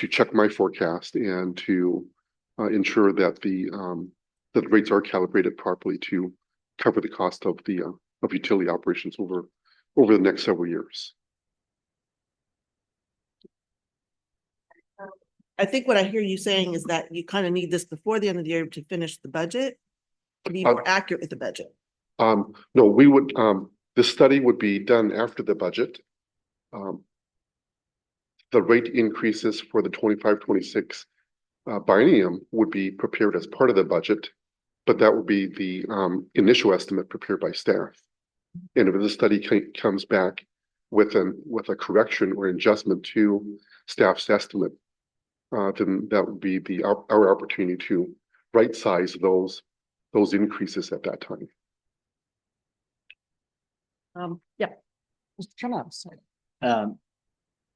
Speaker 14: check my forecast and to ensure that the rates are calibrated properly to cover the cost of the utility operations over the next several years.
Speaker 10: I think what I hear you saying is that you kind of need this before the end of the year to finish the budget, to be more accurate with the budget.
Speaker 14: No, we would, this study would be done after the budget. The rate increases for the 25-26 biennium would be prepared as part of the budget, but that would be the initial estimate prepared by staff. And if the study comes back with a correction or adjustment to staff's estimate, then that would be our opportunity to right size those increases at that time.
Speaker 4: Yeah. Mr. Charles.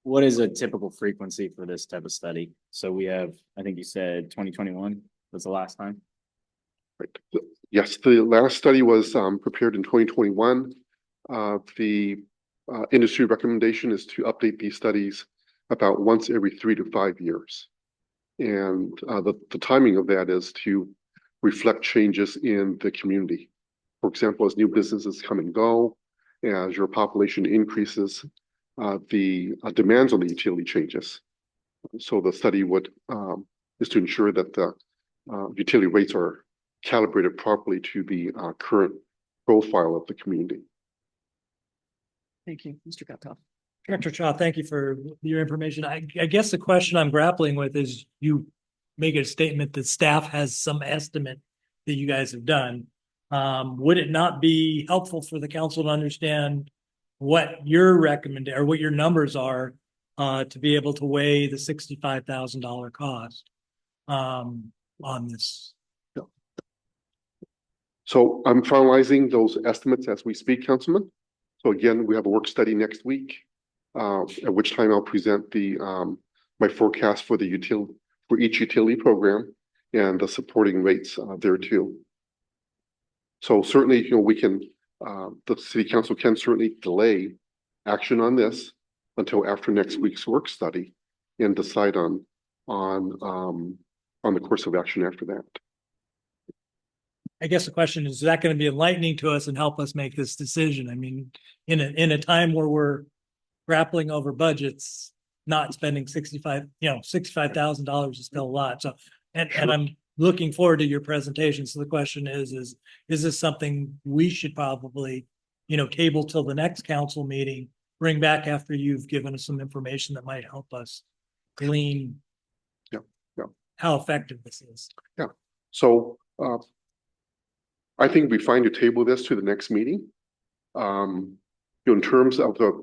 Speaker 7: What is a typical frequency for this type of study? So we have, I think you said 2021 was the last time.
Speaker 14: Right. Yes, the last study was prepared in 2021. The industry recommendation is to update these studies about once every 3 to 5 years. And the timing of that is to reflect changes in the community. For example, as new businesses come and go, as your population increases, the demands on the utility changes. So the study would is to ensure that the utility rates are calibrated properly to the current profile of the community.
Speaker 4: Thank you, Mr. Gupta.
Speaker 2: Director Cha, thank you for your information. I guess the question I'm grappling with is you make a statement that staff has some estimate that you guys have done. Would it not be helpful for the council to understand what your recommendation or what your numbers are to be able to weigh the $65,000 cost on this?
Speaker 14: So I'm finalizing those estimates as we speak, Councilman. So again, we have a work study next week, at which time I'll present the my forecast for each utility program and the supporting rates there too. So certainly, we can, the city council can certainly delay action on this until after next week's work study and decide on the course of action after that.
Speaker 2: I guess the question is that going to be enlightening to us and help us make this decision? I mean, in a time where we're grappling over budgets, not spending $65,000 is still a lot. So, and I'm looking forward to your presentation. So the question is this something we should probably, table till the next council meeting, bring back after you've given us some information that might help us glean how effective this is?
Speaker 14: Yeah. So, I think it'd be fine to table this to the next meeting. In terms of the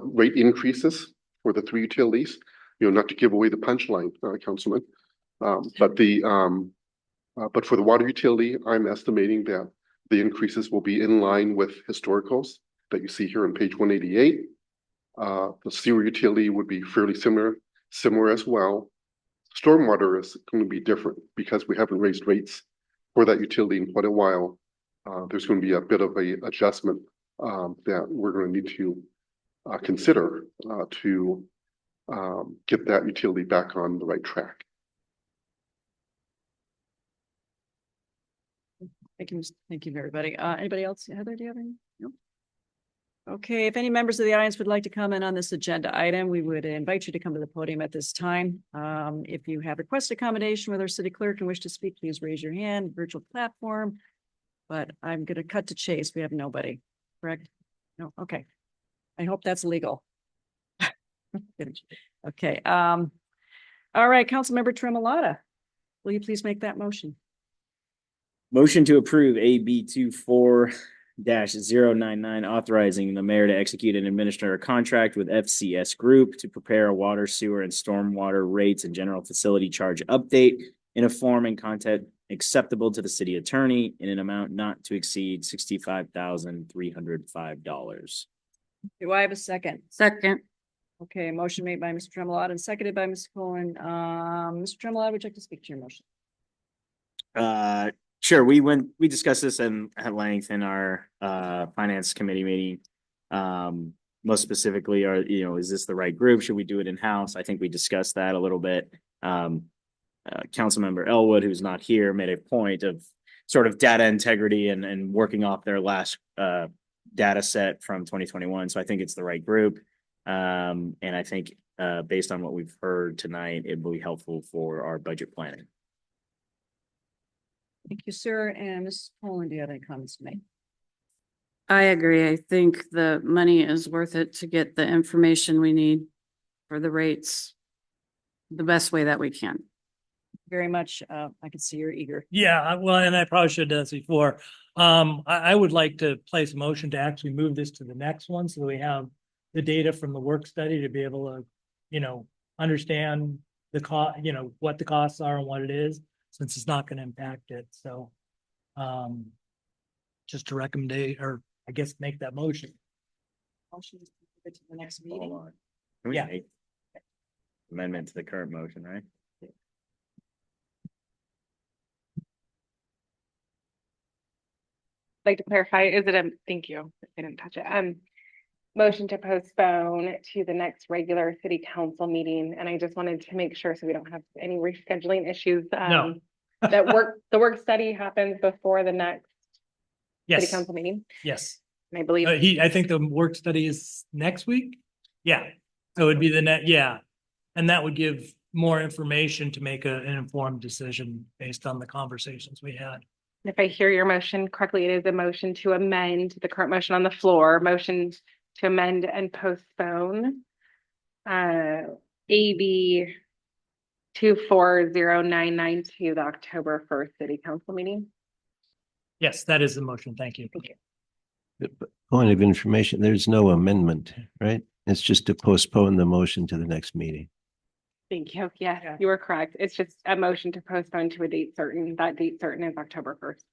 Speaker 14: rate increases for the 3 utilities, not to give away the punchline, Councilman, but for the water utility, I'm estimating that The increases will be in line with historicals that you see here on page 188. The sewer utility would be fairly similar as well. Stormwater is going to be different because we haven't raised rates for that utility in quite a while. There's going to be a bit of a adjustment that we're going to need to consider to get that utility back on the right track.
Speaker 4: Thank you, everybody. Anybody else? Heather, do you have any? No? Okay, if any members of the audience would like to comment on this agenda item, we would invite you to come to the podium at this time. If you have requested accommodation with our city clerk and wish to speak, please raise your hand, virtual platform. But I'm going to cut to chase. We have nobody, correct? No, okay. I hope that's legal. Okay. All right, Councilmember Tremolata, will you please make that motion?
Speaker 7: Motion to approve AB 24-099, authorizing the mayor to execute and administer a contract with FCS Group to prepare a water, sewer, and stormwater rates and general facility charge update in a form and content acceptable to the city attorney in an amount not to exceed $65,305.
Speaker 4: Do I have a second?
Speaker 8: Second.
Speaker 4: Okay, motion made by Mr. Tremolata and seconded by Ms. Cohen. Mr. Tremolata, would you like to speak to your motion?
Speaker 7: Sure. We discussed this at length in our finance committee meeting. Most specifically, is this the right group? Should we do it in-house? I think we discussed that a little bit. Councilmember Elwood, who's not here, made a point of sort of data integrity and working off their last data set from 2021. So I think it's the right group. And I think based on what we've heard tonight, it will be helpful for our budget planning.
Speaker 4: Thank you, sir. And Ms. Poland, do you have any comments to make?
Speaker 8: I agree. I think the money is worth it to get the information we need for the rates the best way that we can.
Speaker 4: Very much. I can see you're eager.
Speaker 2: Yeah, well, and I probably should have done this before. I would like to place a motion to actually move this to the next one so that we have the data from the work study to be able to, understand the cost, what the costs are and what it is, since it's not going to impact it. So just to recommend, or I guess make that motion.
Speaker 4: Motion to move it to the next meeting.
Speaker 7: Can we
Speaker 2: Yeah.
Speaker 7: make amendment to the current motion, right?
Speaker 15: Like to clarify, is it thank you, I didn't touch it. Motion to postpone to the next regular city council meeting. And I just wanted to make sure so we don't have any rescheduling issues.
Speaker 2: No.
Speaker 15: The work study happens before the next city
Speaker 2: Yes,
Speaker 15: council meeting.
Speaker 2: yes.
Speaker 15: And I believe
Speaker 2: I think the work study is next week. Yeah, so it'd be yeah. And that would give more information to make an informed decision based on the conversations we had.
Speaker 15: if I hear your motion correctly, it is a motion to amend the current motion on the floor, motion to amend and postpone AB 240992, the October 1st city council meeting.
Speaker 2: Yes, that is the motion. Thank you.
Speaker 15: Thank you.
Speaker 3: Point of information, there's no amendment, right? It's just to postpone the motion to the next meeting.
Speaker 15: Thank you. Yes, you were correct. It's just a motion to postpone to a date certain. That date certain is October 1st.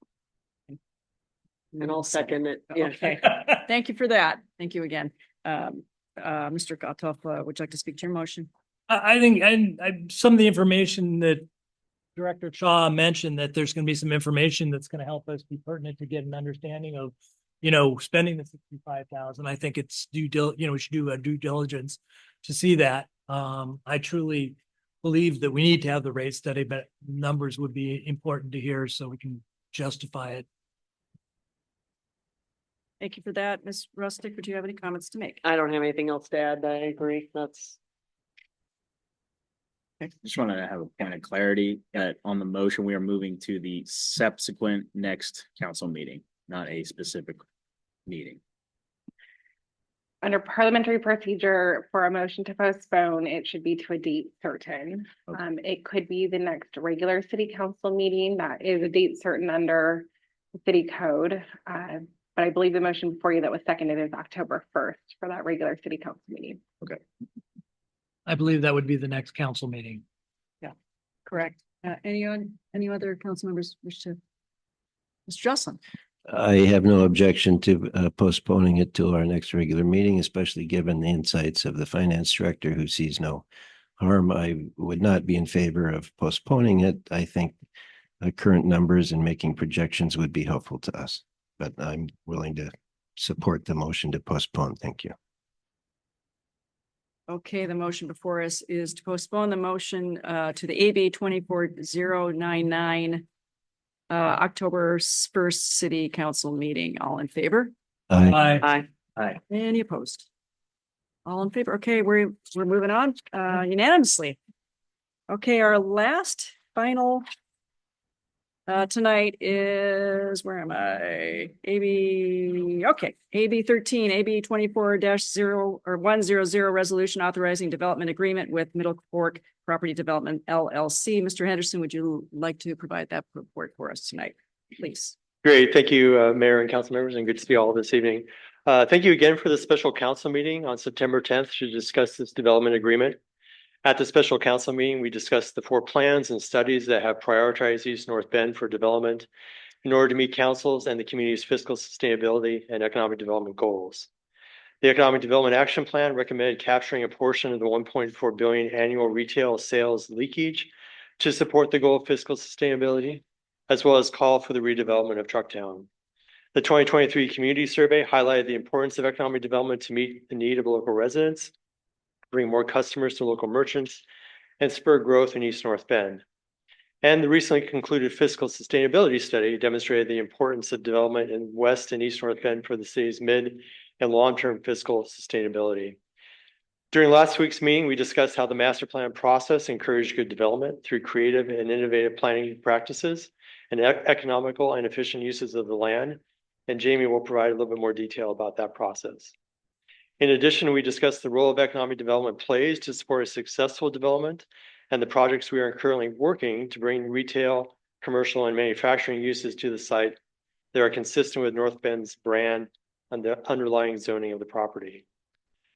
Speaker 5: And I'll second it. Yeah.
Speaker 4: Okay, thank you for that. Thank you again. Mr. Gottoff, would you like to speak to your motion?
Speaker 2: I think, and some of the information that Director Shaw mentioned, that there's going to be some information that's going to help us be pertinent to get an understanding of, spending the 65,000. I think it's we should do a due diligence to see that. I truly believe that we need to have the rate study, but numbers would be important to hear so we can justify it.
Speaker 4: Thank you for that. Ms. Rustick, would you have any comments to make?
Speaker 5: I don't have anything else to add. I agree. That's.
Speaker 7: Just wanted to have a point of clarity that on the motion, we are moving to the subsequent next council meeting, not a specific meeting.
Speaker 15: Under parliamentary procedure for a motion to postpone, it should be to a date certain.
Speaker 7: Okay.
Speaker 15: It could be the next regular city council meeting. That is a date certain under the city code. But I believe the motion before you that was seconded is October 1st for that regular city council meeting.
Speaker 7: Okay.
Speaker 2: I believe that would be the next council meeting.
Speaker 4: Correct. Any other council members wish to? Mr. Jocelyn?
Speaker 3: I have no objection to postponing it till our next regular meeting, especially given the insights of the finance director who sees no harm. I would not be in favor of postponing it. I think current numbers and making projections would be helpful to us, but I'm willing to support the motion to postpone. Thank you.
Speaker 4: Okay, the motion before us is to postpone the motion to the AB 24099 October 1st City Council meeting. All in favor?
Speaker 2: Aye.
Speaker 5: Aye.
Speaker 4: Any opposed? All in favor? Okay, we're moving on unanimously. Okay, our last final tonight is, where am I? AB 13, AB 24-100 resolution authorizing development agreement with Middle Fork Property Development LLC. Mr. Henderson, would you like to provide that report for us tonight, please?
Speaker 16: Great. Thank you, Mayor and council members, and good to see you all this evening. Thank you again for the special council meeting on September 10th to discuss this development agreement. At the special council meeting, we discussed the 4 plans and studies that have prioritized East North Bend for development in order to meet council's and the community's fiscal sustainability and economic development goals. The Economic Development Action Plan recommended capturing a portion of the $1.4 billion annual retail sales leakage to support the goal of fiscal sustainability, as well as call for the redevelopment of Trucktown. The 2023 community survey highlighted the importance of economic development to meet the need of local residents, bring more customers to local merchants, and spur growth in East North Bend. And the recently concluded fiscal sustainability study demonstrated the importance of development in West and East North Bend for the city's mid and long-term fiscal sustainability. During last week's meeting, we discussed how the master plan process encouraged good development through creative and innovative planning practices and economical and efficient uses of the land. And Jamie will provide a little bit more detail about that process. In addition, we discussed the role of economic development plays to support a successful development and the projects we are currently working to bring retail, commercial, and manufacturing uses to the site that are consistent with North Bend's brand and the underlying zoning of the property.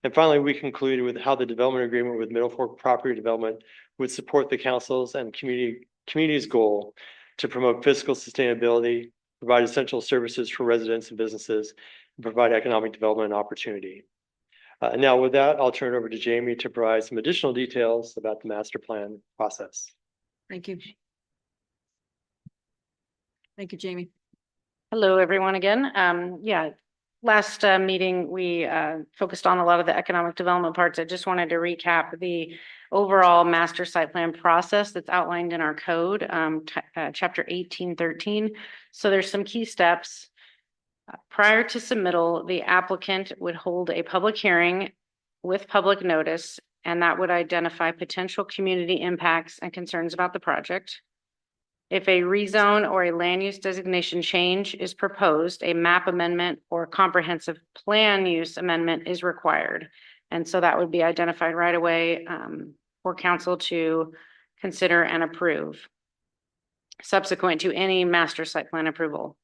Speaker 16: And finally, we concluded with how the development agreement with Middle Fork Property Development would support the council's and community's goal to promote fiscal sustainability, provide essential services for residents and businesses, and provide economic development opportunity. Now with that, I'll turn it over to Jamie to provide some additional details about the master plan process.
Speaker 4: Thank you. Thank you, Jamie.
Speaker 11: Hello, everyone again. Last meeting, we focused on a lot of the economic development parts. I just wanted to recap the overall master site plan process that's outlined in our code, chapter 1813. So there's some key steps. Prior to submittal, the applicant would hold a public hearing with public notice, and that would identify potential community impacts and concerns about the project. If a rezone or a land use designation change is proposed, a map amendment or comprehensive plan use amendment is required. And so that would be identified right away for council to consider and approve subsequent to any master site plan approval.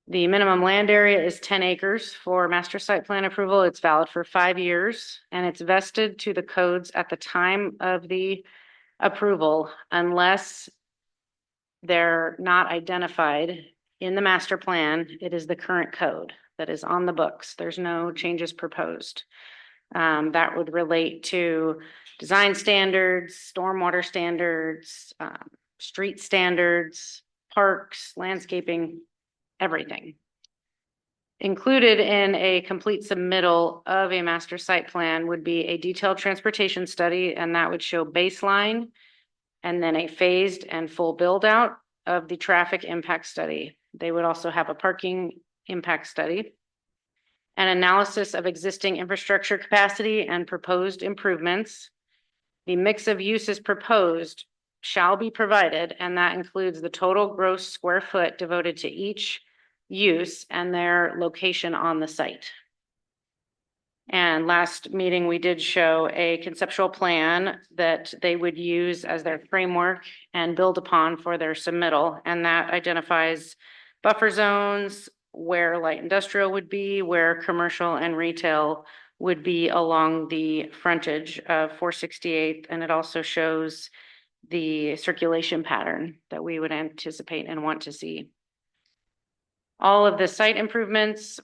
Speaker 11: The minimum land area is 10 acres for master site plan approval. It's valid for 5 years, and it's vested to the codes at the time of the approval unless they're not identified in the master plan. It is the current code that is on the books. There's no changes proposed. That would relate to design standards, stormwater standards, street standards, parks, landscaping, everything. Included in a complete submittal of a master site plan would be a detailed transportation study, and that would show baseline and then a phased and full build out of the traffic impact study. They would also have a parking impact study, an analysis of existing infrastructure capacity and proposed improvements. The mix of uses proposed shall be provided, and that includes the total gross square foot devoted to each use and their location on the site. And last meeting, we did show a conceptual plan that they would use as their framework and build upon for their submittal. And that identifies buffer zones, where light industrial would be, where commercial and retail would be along the frontage of 468th. And it also shows the circulation pattern that we would anticipate and want to see. All of the site improvements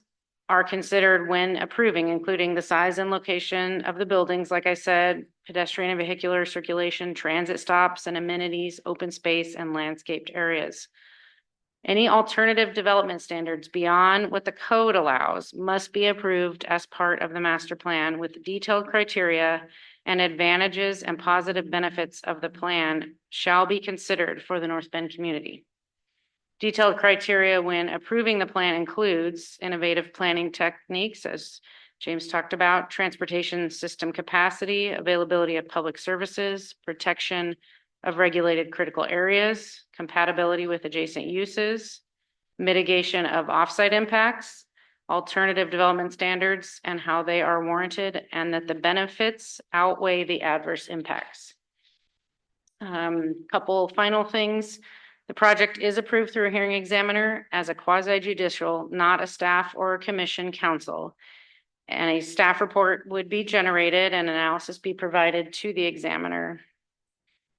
Speaker 11: are considered when approving, including the size and location of the buildings, like I said, pedestrian and vehicular circulation, transit stops and amenities, open space and landscaped areas. Any alternative development standards beyond what the code allows must be approved as part of the master plan with detailed criteria, and advantages and positive benefits of the plan shall be considered for the North Bend community. Detailed criteria when approving the plan includes innovative planning techniques, as James talked about, transportation system capacity, availability of public services, protection of regulated critical areas, compatibility with adjacent uses, mitigation of offsite impacts, alternative development standards and how they are warranted, and that the benefits outweigh the adverse impacts. Couple final things. The project is approved through a hearing examiner as a quasi-judicial, not a staff or a commission council. And a staff report would be generated and analysis be provided to the examiner.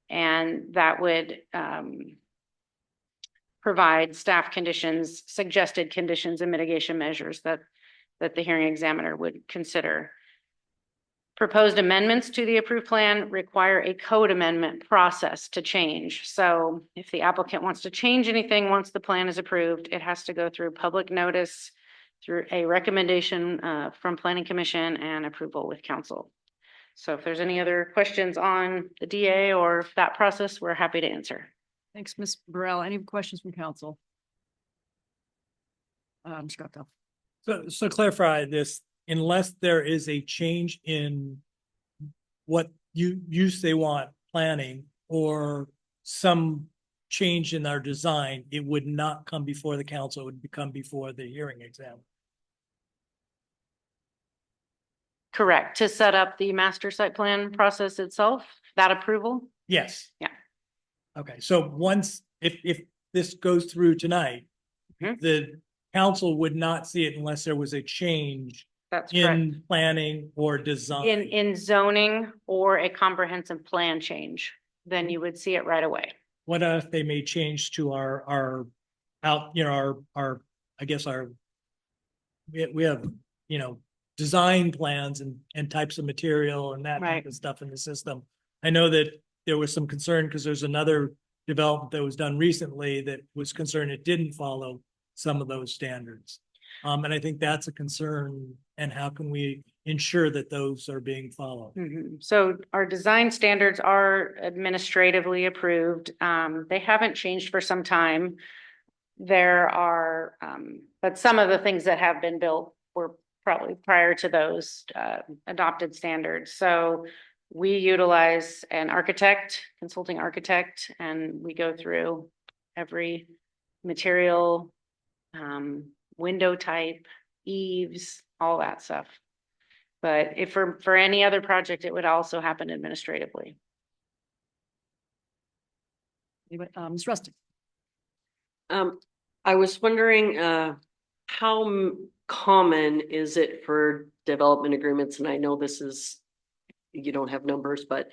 Speaker 11: And that would provide staff conditions, suggested conditions and mitigation measures that the hearing examiner would consider. Proposed amendments to the approved plan require a code amendment process to change. So if the applicant wants to change anything once the plan is approved, it has to go through public notice, through a recommendation from Planning Commission and approval with council. So if there's any other questions on the DA or that process, we're happy to answer.
Speaker 4: Thanks, Ms. Burrell. Any questions from council? Scott Duff.
Speaker 2: So clarify this, unless there is a change in what use they want planning or some change in our design, it would not come before the council, it would come before the hearing exam.
Speaker 11: Correct. To set up the master site plan process itself, that approval?
Speaker 2: Yes.
Speaker 11: Yeah.
Speaker 2: Okay, so once, if this goes through tonight, the council would not see it unless there was a change
Speaker 11: That's
Speaker 2: in
Speaker 11: correct.
Speaker 2: Planning or design.
Speaker 11: In zoning or a comprehensive plan change, then you would see it right away.
Speaker 2: What if they made change to our I guess we have, design plans and types of material and that type of stuff in the system. I know that there was some concern because there's another development that was done recently that was concerned it didn't follow some of those standards. And I think that's a concern. And how can we ensure that those are being followed?
Speaker 11: So our design standards are administratively approved. They haven't changed for some time. There are, but some of the things that have been built were probably prior to those adopted standards. So we utilize an architect, consulting architect, and we go through every material, window type, eaves, all that stuff. But if for any other project, it would also happen administratively.
Speaker 4: Ms. Rustic.
Speaker 5: I was wondering, how common is it for development agreements? And I know this is, you don't have numbers, but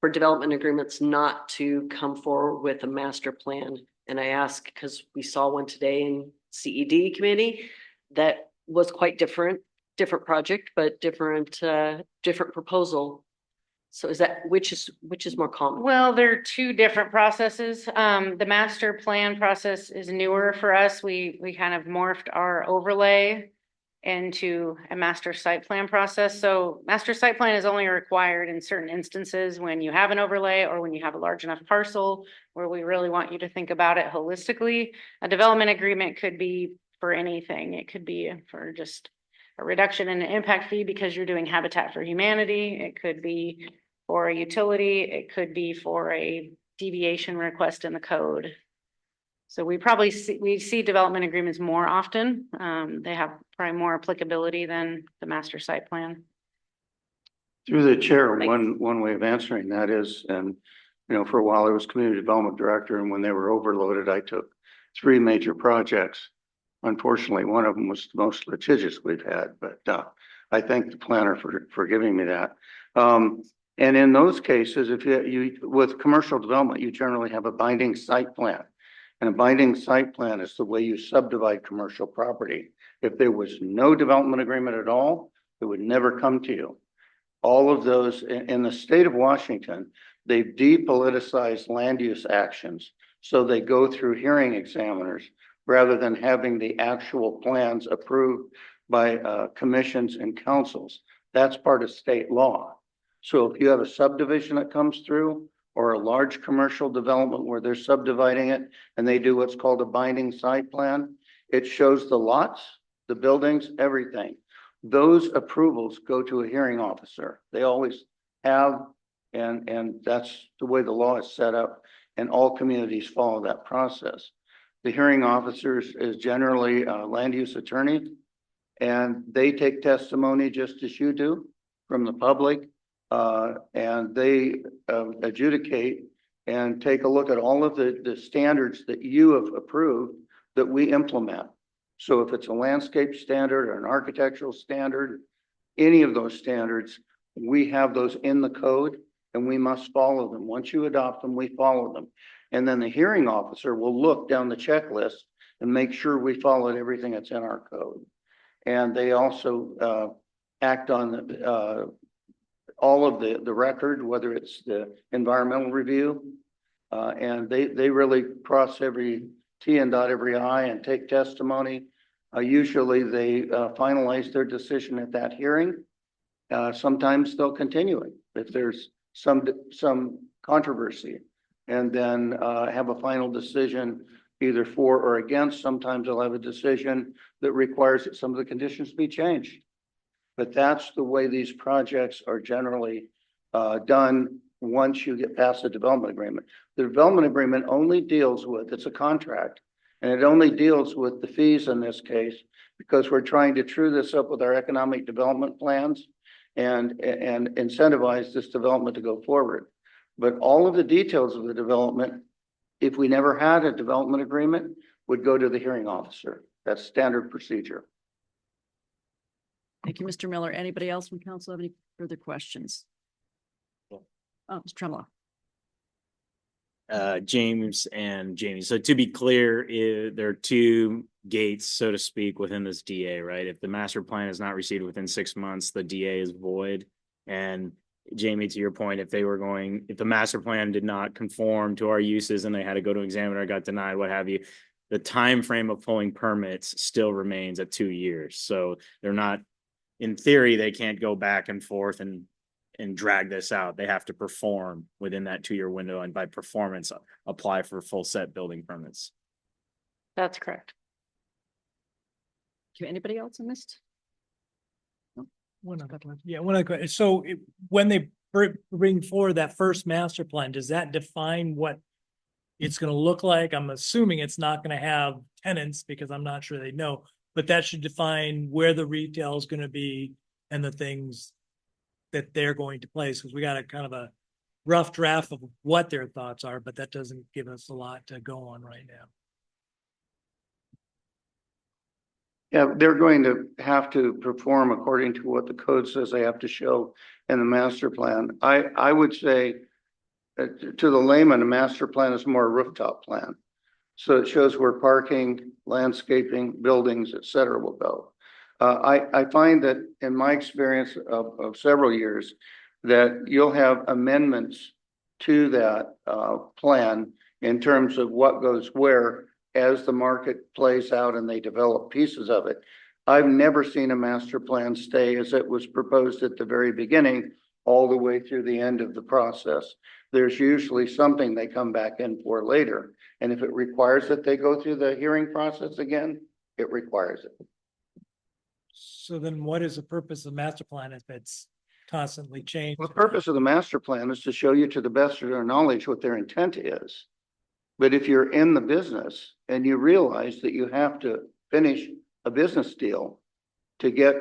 Speaker 5: for development agreements not to come forward with a master plan. And I ask because we saw one today in CED committee that was quite different project, but different proposal. So is that, which is more common?
Speaker 11: Well, there are two different processes. The master plan process is newer for us. We kind of morphed our overlay into a master site plan process. So master site plan is only required in certain instances when you have an overlay or when you have a large enough parcel where we really want you to think about it holistically. A development agreement could be for anything. It could be for just a reduction in an impact fee because you're doing Habitat for Humanity. It could be for a utility. It could be for a deviation request in the code. So we see development agreements more often. They have probably more applicability than the master site plan.
Speaker 17: Through the chair, one way of answering that is, and for a while I was community development director, and when they were overloaded, I took 3 major projects. Unfortunately, one of them was the most litigious we've had, but I thank the planner for giving me that. And in those cases, if you with commercial development, you generally have a binding site plan. And a binding site plan is the way you subdivide commercial property. If there was no development agreement at all, it would never come to you. All of those in the state of Washington, they've depoliticized land use actions. So they go through hearing examiners rather than having the actual plans approved by commissions and councils. That's part of state law. So if you have a subdivision that comes through or a large commercial development where they're subdividing it and they do what's called a binding site plan, it shows the lots, the buildings, everything. Those approvals go to a hearing officer. They always have, and that's the way the law is set up, and all communities follow that process. The hearing officer is generally a land use attorney, and they take testimony just as you do from the public, and they adjudicate and take a look at all of the standards that you have approved that we implement. So if it's a landscape standard or an architectural standard, any of those standards, we have those in the code and we must follow them. Once you adopt them, we follow them. And then the hearing officer will look down the checklist and make sure we followed everything that's in our code. And they also act on all of the record, whether it's the environmental review, and they really cross every T and dot every I and take testimony. Usually they finalize their decision at that hearing. Sometimes they'll continue it if there's some controversy, and then have a final decision either for or against. Sometimes they'll have a decision that requires that some of the conditions be changed. But that's the way these projects are generally done once you get past the development agreement. The development agreement only deals with, it's a contract, and it only deals with the fees in this case, because we're trying to true this up with our economic development plans and incentivize this development to go forward. But all of the details of the development, if we never had a development agreement, would go to the hearing officer. That's standard procedure.
Speaker 4: Thank you, Mr. Miller. Anybody else from council have any further questions? Oh, Mr. Tremolo.
Speaker 7: James and Jamie. So to be clear, there are two gates, so to speak, within this DA, right? If the master plan is not received within 6 months, the DA is void. And Jamie, to your point, if the master plan did not conform to our uses and they had to go to examiner, got denied, what have you, the time frame of pulling permits still remains at 2 years. So they're not, in theory, they can't go back and forth and drag this out. They have to perform within that 2-year window, and by performance, apply for full set building permits.
Speaker 5: That's correct.
Speaker 4: Anybody else on this?
Speaker 2: One other question. So when they bring forward that first master plan, does that define what it's going to look like? I'm assuming it's not going to have tenants because I'm not sure they know, but that should define where the retail is going to be and the things that they're going to place, because we got a kind of a rough draft of what their thoughts are, but that doesn't give us a lot to go on right now.
Speaker 17: Yeah, they're going to have to perform according to what the code says they have to show in the master plan. I would say to the layman, a master plan is more a rooftop plan. So it shows where parking, landscaping, buildings, et cetera, will go. I find that in my experience of several years that you'll have amendments to that plan in terms of what goes where as the market plays out and they develop pieces of it. I've never seen a master plan stay as it was proposed at the very beginning all the way through the end of the process. There's usually something they come back in for later. And if it requires that they go through the hearing process again, it requires it.
Speaker 2: So then what is the purpose of master plan if it's constantly changed?
Speaker 17: Well, the purpose of the master plan is to show you to the best of their knowledge what their intent is. But if you're in the business and you realize that you have to finish a business deal to get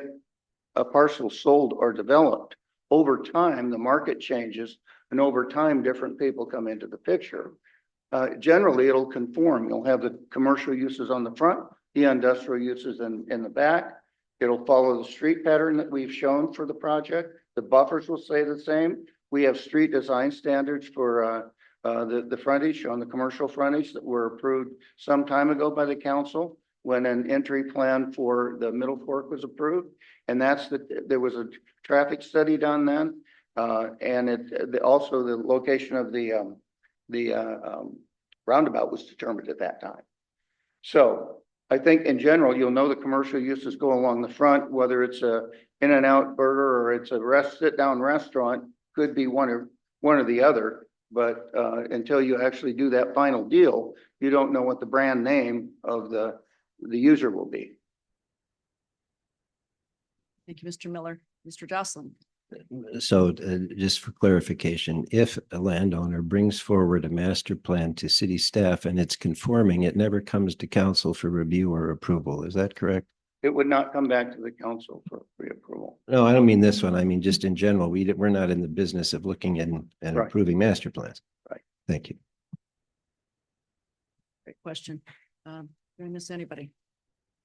Speaker 17: a parcel sold or developed, over time, the market changes, and over time, different people come into the picture. Generally, it'll conform. You'll have the commercial uses on the front, the industrial uses in the back. It'll follow the street pattern that we've shown for the project. The buffers will stay the same. We have street design standards for the frontage on the commercial frontage that were approved some time ago by the council when an entry plan for the Middle Fork was approved. And there was a traffic study done then. And also the location of the roundabout was determined at that time. So I think in general, you'll know the commercial uses go along the front, whether it's a In-N-Out burger or it's a sit-down restaurant, could be one or the other. But until you actually do that final deal, you don't know what the brand name of the user will be.
Speaker 4: Thank you, Mr. Miller. Mr. Jocelyn.
Speaker 3: So just for clarification, if a landowner brings forward a master plan to city staff and it's conforming, it never comes to council for review or approval. Is that correct?
Speaker 17: It would not come back to the council for reapproval.
Speaker 3: No, I don't mean this one. I mean, just in general, we're not in the business of looking and
Speaker 17: Right.
Speaker 3: approving master plans.
Speaker 17: Right.
Speaker 3: Thank you.
Speaker 4: Great question. Did I miss anybody?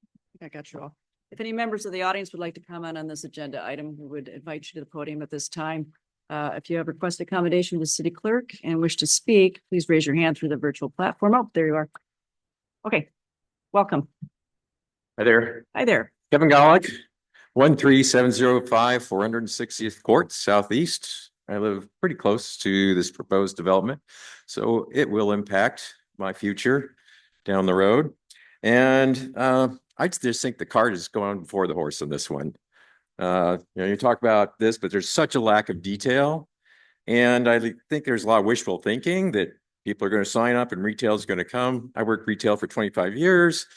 Speaker 4: I think I got you all. If any members of the audience would like to comment on this agenda item, we would invite you to the podium at this time. If you have requested accommodation with the city clerk and wish to speak, please raise your hand through the virtual platform. Oh, there you are. Okay, welcome.
Speaker 18: Hi there.
Speaker 4: Hi there.
Speaker 18: Kevin Golick, 13705 460th Court Southeast. I live pretty close to this proposed development, so it will impact my future down the road. And I just think the cart is going before the horse on this one. You talk about this, but there's such a lack of detail. And I think there's a lot of wishful thinking that people are going to sign up and retail is going to come. I worked retail for 25 years,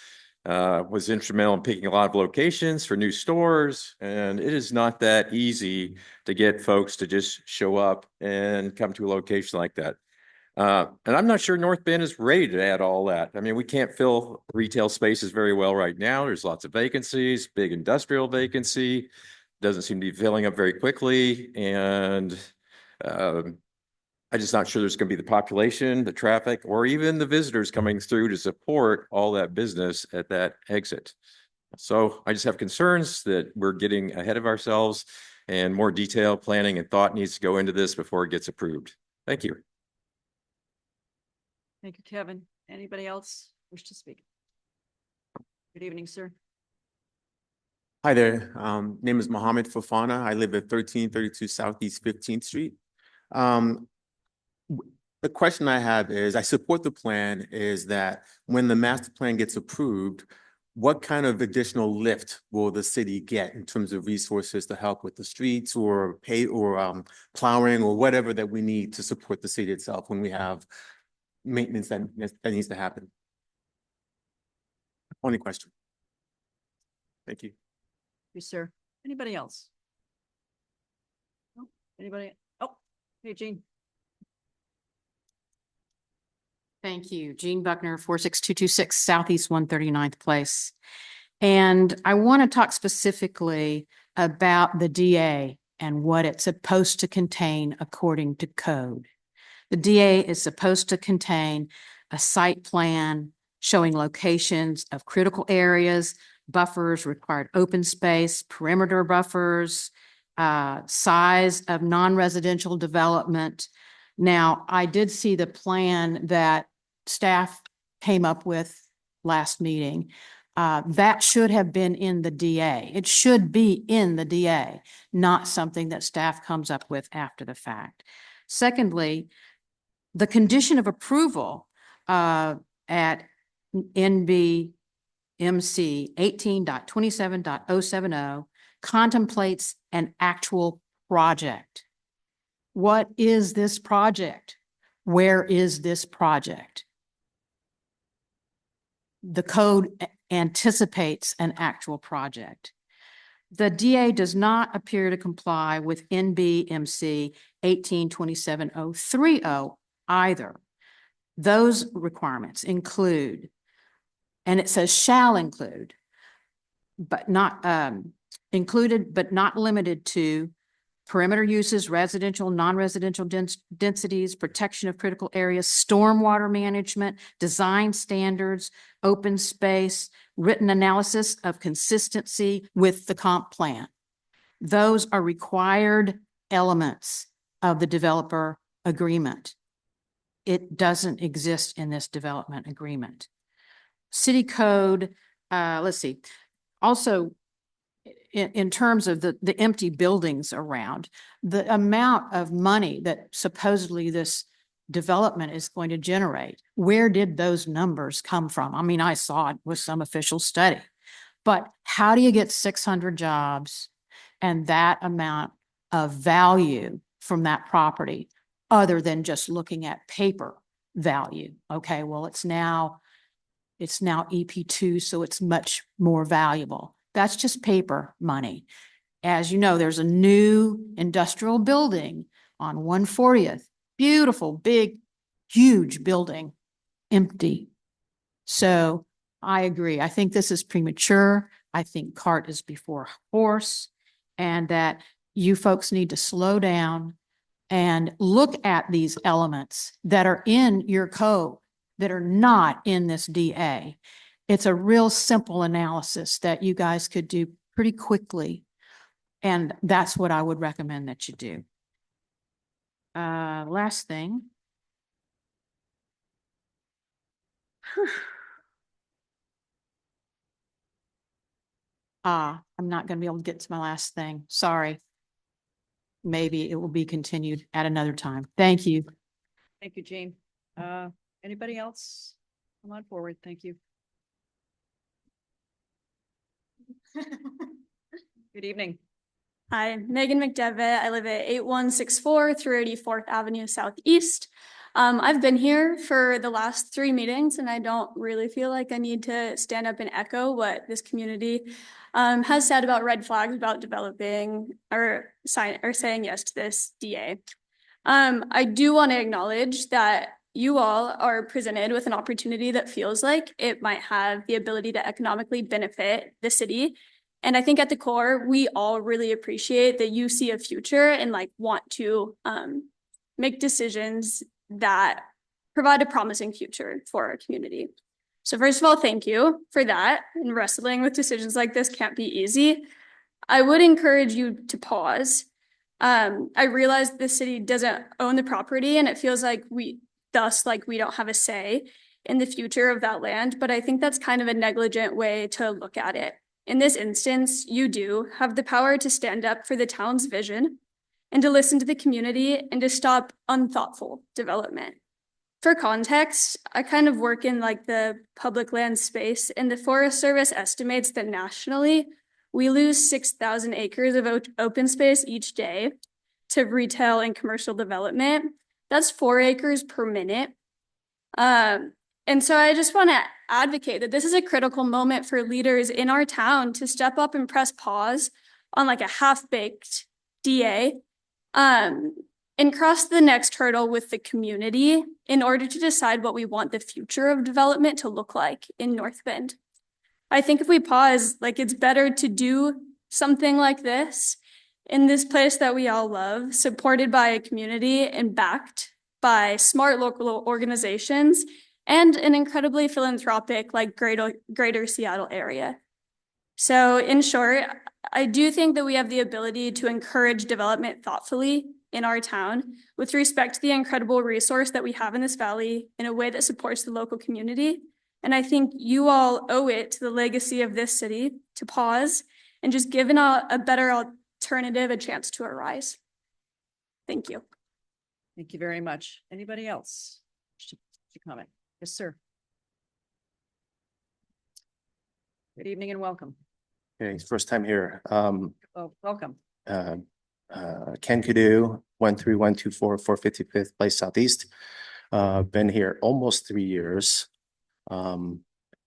Speaker 18: was instrumental in picking a lot of locations for new stores. And it is not that easy to get folks to just show up and come to a location like that. And I'm not sure North Bend is ready to add all that. I mean, we can't fill retail spaces very well right now. There's lots of vacancies, big industrial vacancy, doesn't seem to be filling up very quickly. And I'm just not sure there's going to be the population, the traffic, or even the visitors coming through to support all that business at that exit. So I just have concerns that we're getting ahead of ourselves and more detailed planning and thought needs to go into this before it gets approved. Thank you.
Speaker 4: Thank you, Kevin. Anybody else wish to speak? Good evening, sir.
Speaker 19: Hi there. Name is Mohammed Fafana. I live at 1332 Southeast 15th Street. The question I have is, I support the plan, is that when the master plan gets approved, what kind of additional lift will the city get in terms of resources to help with the streets or pay or plowing or whatever that we need to support the city itself when we have maintenance that needs to happen? Only question. Thank you.
Speaker 4: You, sir. Anybody else? No? Anybody? Oh, hey, Jean.
Speaker 20: Thank you. Jean Buckner, 46226 Southeast 139th Place. And I want to talk specifically about the DA and what it's supposed to contain according to code. The DA is supposed to contain a site plan showing locations of critical areas, buffers, required open space, perimeter buffers, size of non-residential development. Now, I did see the plan that staff came up with last meeting. That should have been in the DA. It should be in the DA, not something that staff comes up with after the fact. Secondly, the condition of approval at NBMC 18.27.070 contemplates an actual project. What is this project? Where is this project? The code anticipates an actual project. The DA does not appear to comply with NBMC 18.27.030 either. Those requirements include, and it says shall include, but not included, but not limited to perimeter uses, residential, non-residential densities, protection of critical areas, stormwater management, design standards, open space, written analysis of consistency with the comp plan. Those are required elements of the developer agreement. it doesn't exist in this development agreement. City code, let's see, also in terms of the empty buildings around, the amount of money that supposedly this development is going to generate, where did those numbers come from? I mean, I saw it with some official study, but how do you get 600 jobs and that amount of value from that property other than just looking at paper value? Okay, well, it's now EP2, so it's much more valuable. That's just paper money. As you know, there's a new industrial building on 140th. Beautiful, big, huge building, empty. So I agree. I think this is premature. I think cart is before horse, and that you folks need to slow down and look at these elements that are in your code that are not in this DA. It's a real simple analysis that you guys could do pretty quickly. And that's what I would recommend that you do. Last thing. I'm not going to be able to get to my last thing. Sorry. Maybe it will be continued at another time. Thank you.
Speaker 4: Thank you, Jean. Anybody else? Come on forward. Thank you. Good evening.
Speaker 21: Hi, Megan McDevitt. I live at 8164 through 84th Avenue Southeast. I've been here for the last 3 meetings, and I don't really feel like I need to stand up and echo what this community has said about red flags about developing or saying yes to this DA. I do want to acknowledge that you all are presented with an opportunity that feels like it might have the ability to economically benefit the city. And I think at the core, we all really appreciate that you see a future and like want to make decisions that provide a promising future for our community. So first of all, thank you for that. And wrestling with decisions like this can't be easy. I would encourage you to pause. I realize the city doesn't own the property, and it feels like we don't have a say in the future of that land, but I think that's kind of a negligent way to look at it. In this instance, you do have the power to stand up for the town's vision and to listen to the community and to stop unthoughtful development. For context, I kind of work in like the public land space, and the Forest Service estimates that nationally, we lose 6,000 acres of open space each day to retail and commercial development. That's 4 acres per minute. And so I just want to advocate that this is a critical moment for leaders in our town to step up and press pause on like a half-baked DA and cross the next hurdle with the community in order to decide what we want the future of development to look like in North Bend. I think if we pause, like it's better to do something like this in this place that we all love, supported by a community and backed by smart local organizations and an incredibly philanthropic like greater Seattle area. So in short, I do think that we have the ability to encourage development thoughtfully in our town with respect to the incredible resource that we have in this valley in a way that supports the local community. And I think you all owe it to the legacy of this city to pause and just give a better alternative a chance to arise. Thank you.
Speaker 4: Thank you very much. Anybody else to comment? Yes, sir. Good evening and welcome.
Speaker 12: Okay, first time here.
Speaker 4: Welcome.
Speaker 12: Ken Kudu, 13124 455th Place Southeast. Been here almost 3 years. And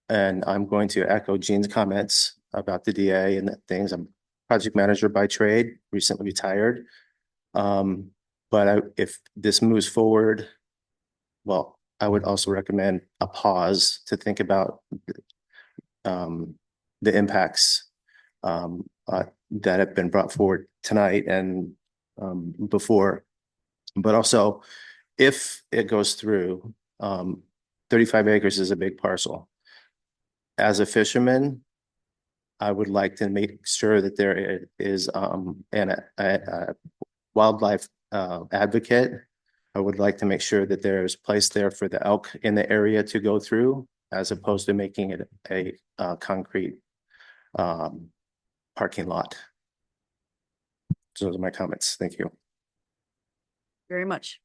Speaker 12: I'm going to echo Jean's comments about the DA and things. I'm project manager by trade, recently retired. But if this moves forward, well, I would also recommend a pause to think about the impacts that have been brought forward tonight and before. But also, if it goes through, 35 acres is a big parcel. As a fisherman, I would like to make sure that there is a wildlife advocate I would like to make sure that there's place there for the elk in the area to go through, as opposed to making it a concrete parking lot. So those are my comments. Thank you.
Speaker 4: Very much.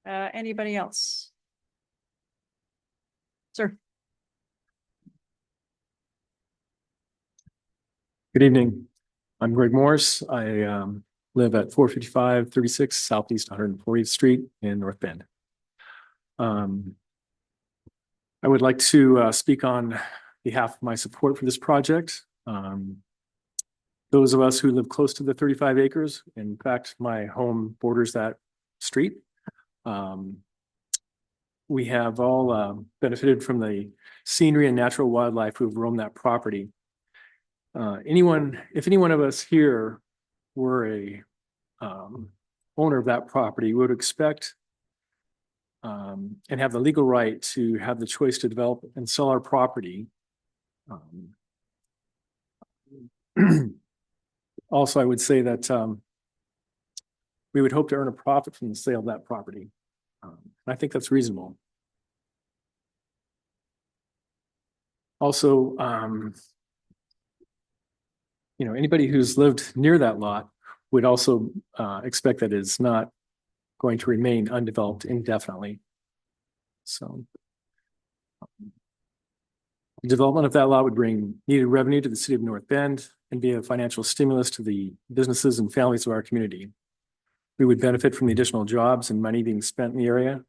Speaker 4: Anybody else? Sir.
Speaker 1: Good evening. I'm Greg Morris. I live at 455-36 Southeast 140th Street in North Bend. I would like to speak on behalf of my support for this project. Those of us who live close to the 35 acres, in fact, my home borders that street. We have all benefited from the scenery and natural wildlife who have roamed that property. If any one of us here were a owner of that property, we would expect and have the legal right to have the choice to develop and sell our property. Also, I would say that we would hope to earn a profit from the sale of that property. I think that's reasonable. Also, anybody who's lived near that lot would also expect that it's not going to remain undeveloped indefinitely. So the development of that lot would bring needed revenue to the city of North Bend and be a financial stimulus to the businesses and families of our community. We would benefit from the additional jobs and money being spent in the area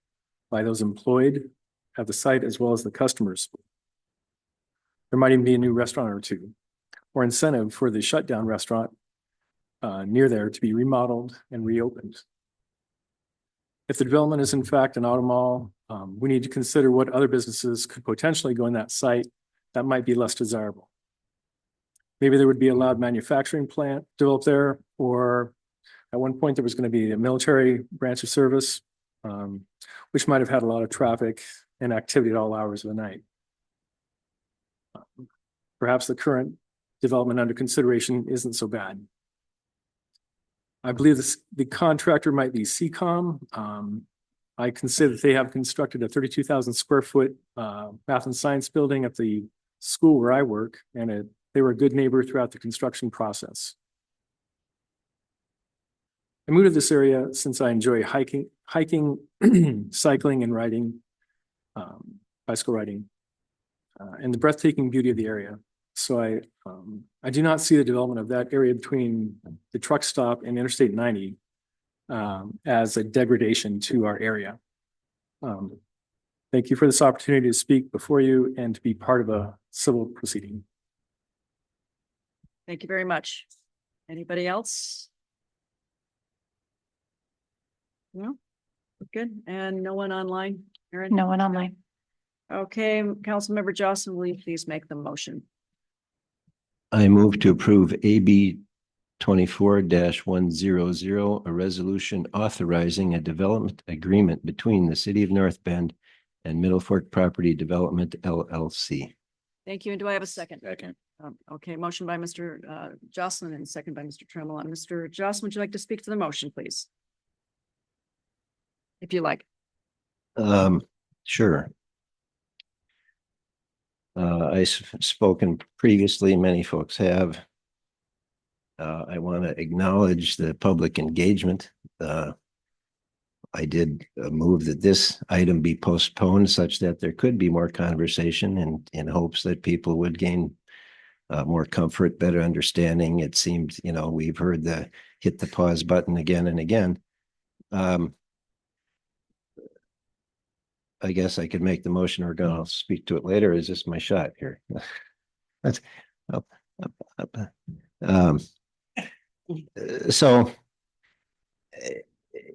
Speaker 1: by those employed at the site as well as the customers. There might even be a new restaurant or two, or incentive for the shutdown restaurant near there to be remodeled and reopened. If the development is in fact an auto mall, we need to consider what other businesses could potentially go in that site that might be less desirable. Maybe there would be a loud manufacturing plant developed there, or at one point there was going to be a military branch of service, which might have had a lot of traffic and activity at all hours of the night. Perhaps the current development under consideration isn't so bad. I believe the contractor might be CCOM. I consider that they have constructed a 32,000 square foot math and science building at the school where I work, and they were a good neighbor throughout the construction process. I moved to this area since I enjoy hiking, cycling, and riding, bicycle riding, and the breathtaking beauty of the area. So I do not see the development of that area between the truck stop and Interstate 90 as a degradation to our area. Thank you for this opportunity to speak before you and to be part of a civil proceeding.
Speaker 4: Thank you very much. Anybody else? No? Good. And no one online? Erin?
Speaker 9: No one online.
Speaker 4: Okay, Councilmember Jocelyn, will you please make the motion?
Speaker 3: I move to approve AB 24-100, a resolution authorizing a development agreement between the City of North Bend and Middle Fork Property Development LLC.
Speaker 4: Thank you. And do I have a second?
Speaker 7: Second.
Speaker 4: Okay, motion by Mr. Jocelyn and second by Mr. Tremblay. Mr. Jocelyn, would you like to speak to the motion, please? If you like.
Speaker 3: Sure. I've spoken previously, many folks have. I want to acknowledge the public engagement. I did move that this item be postponed such that there could be more conversation, and in hopes that people would gain more comfort, better understanding. It seemed, we've heard the hit the pause button again and again. I guess I could make the motion, or I'll speak to it later. Is this my shot here? That's so,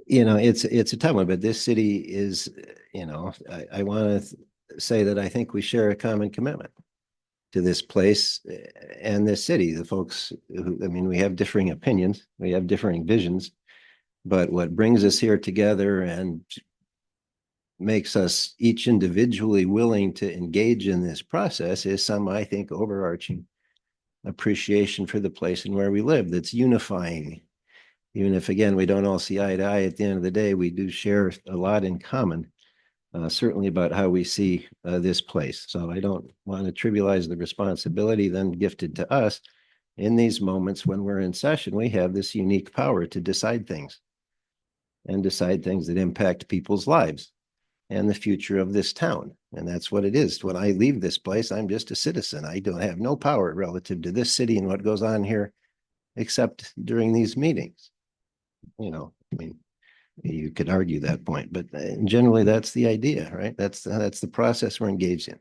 Speaker 3: it's a tough one, but this city is, I want to say that I think we share a common commitment to this place and this city. The folks who, we have differing opinions, we have differing visions, but what brings us here together and makes us each individually willing to engage in this process is some, I think, overarching appreciation for the place and where we live that's unifying. Even if, again, we don't all see eye to eye at the end of the day, we do share a lot in common, certainly about how we see this place. So I don't want to trivialize the responsibility then gifted to us. In these moments when we're in session, we have this unique power to decide things and decide things that impact people's lives and the future of this town. And that's what it is. When I leave this place, I'm just a citizen. I don't have no power relative to this city and what goes on here, except during these meetings. You know, I mean, you could argue that point, but generally that's the idea, right? That's the process we're engaged in.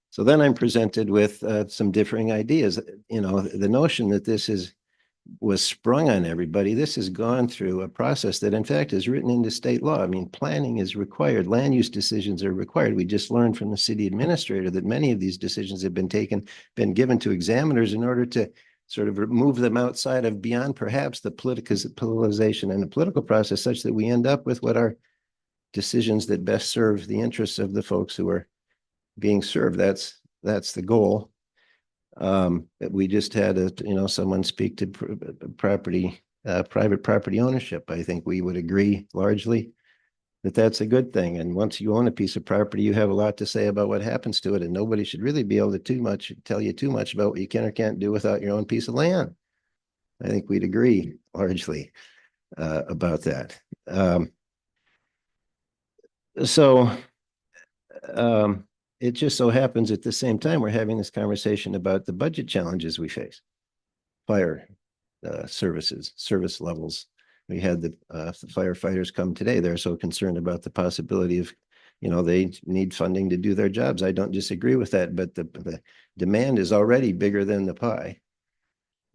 Speaker 3: So then I'm presented with some differing ideas. You know, the notion that this was sprung on everybody. This has gone through a process that in fact is written into state law. I mean, planning is required. Land use decisions are required. We just learned from the city administrator that many of these decisions have been given to examiners in order to sort of move them outside of beyond perhaps the politicization and the political process, such that we end up with what are decisions that best serve the interests of the folks who are being served. That's the goal. We just had someone speak to private property ownership. I think we would agree largely that that's a good thing. And once you own a piece of property, you have a lot to say about what happens to it. And nobody should really be able to tell you too much about what you can or can't do without your own piece of land. I think we'd agree largely about that. It just so happens at the same time, we're having this conversation about the budget challenges we face. Fire service levels. We had the firefighters come today. They're so concerned about the possibility of, they need funding to do their jobs. I don't disagree with that, but the demand is already bigger than the pie.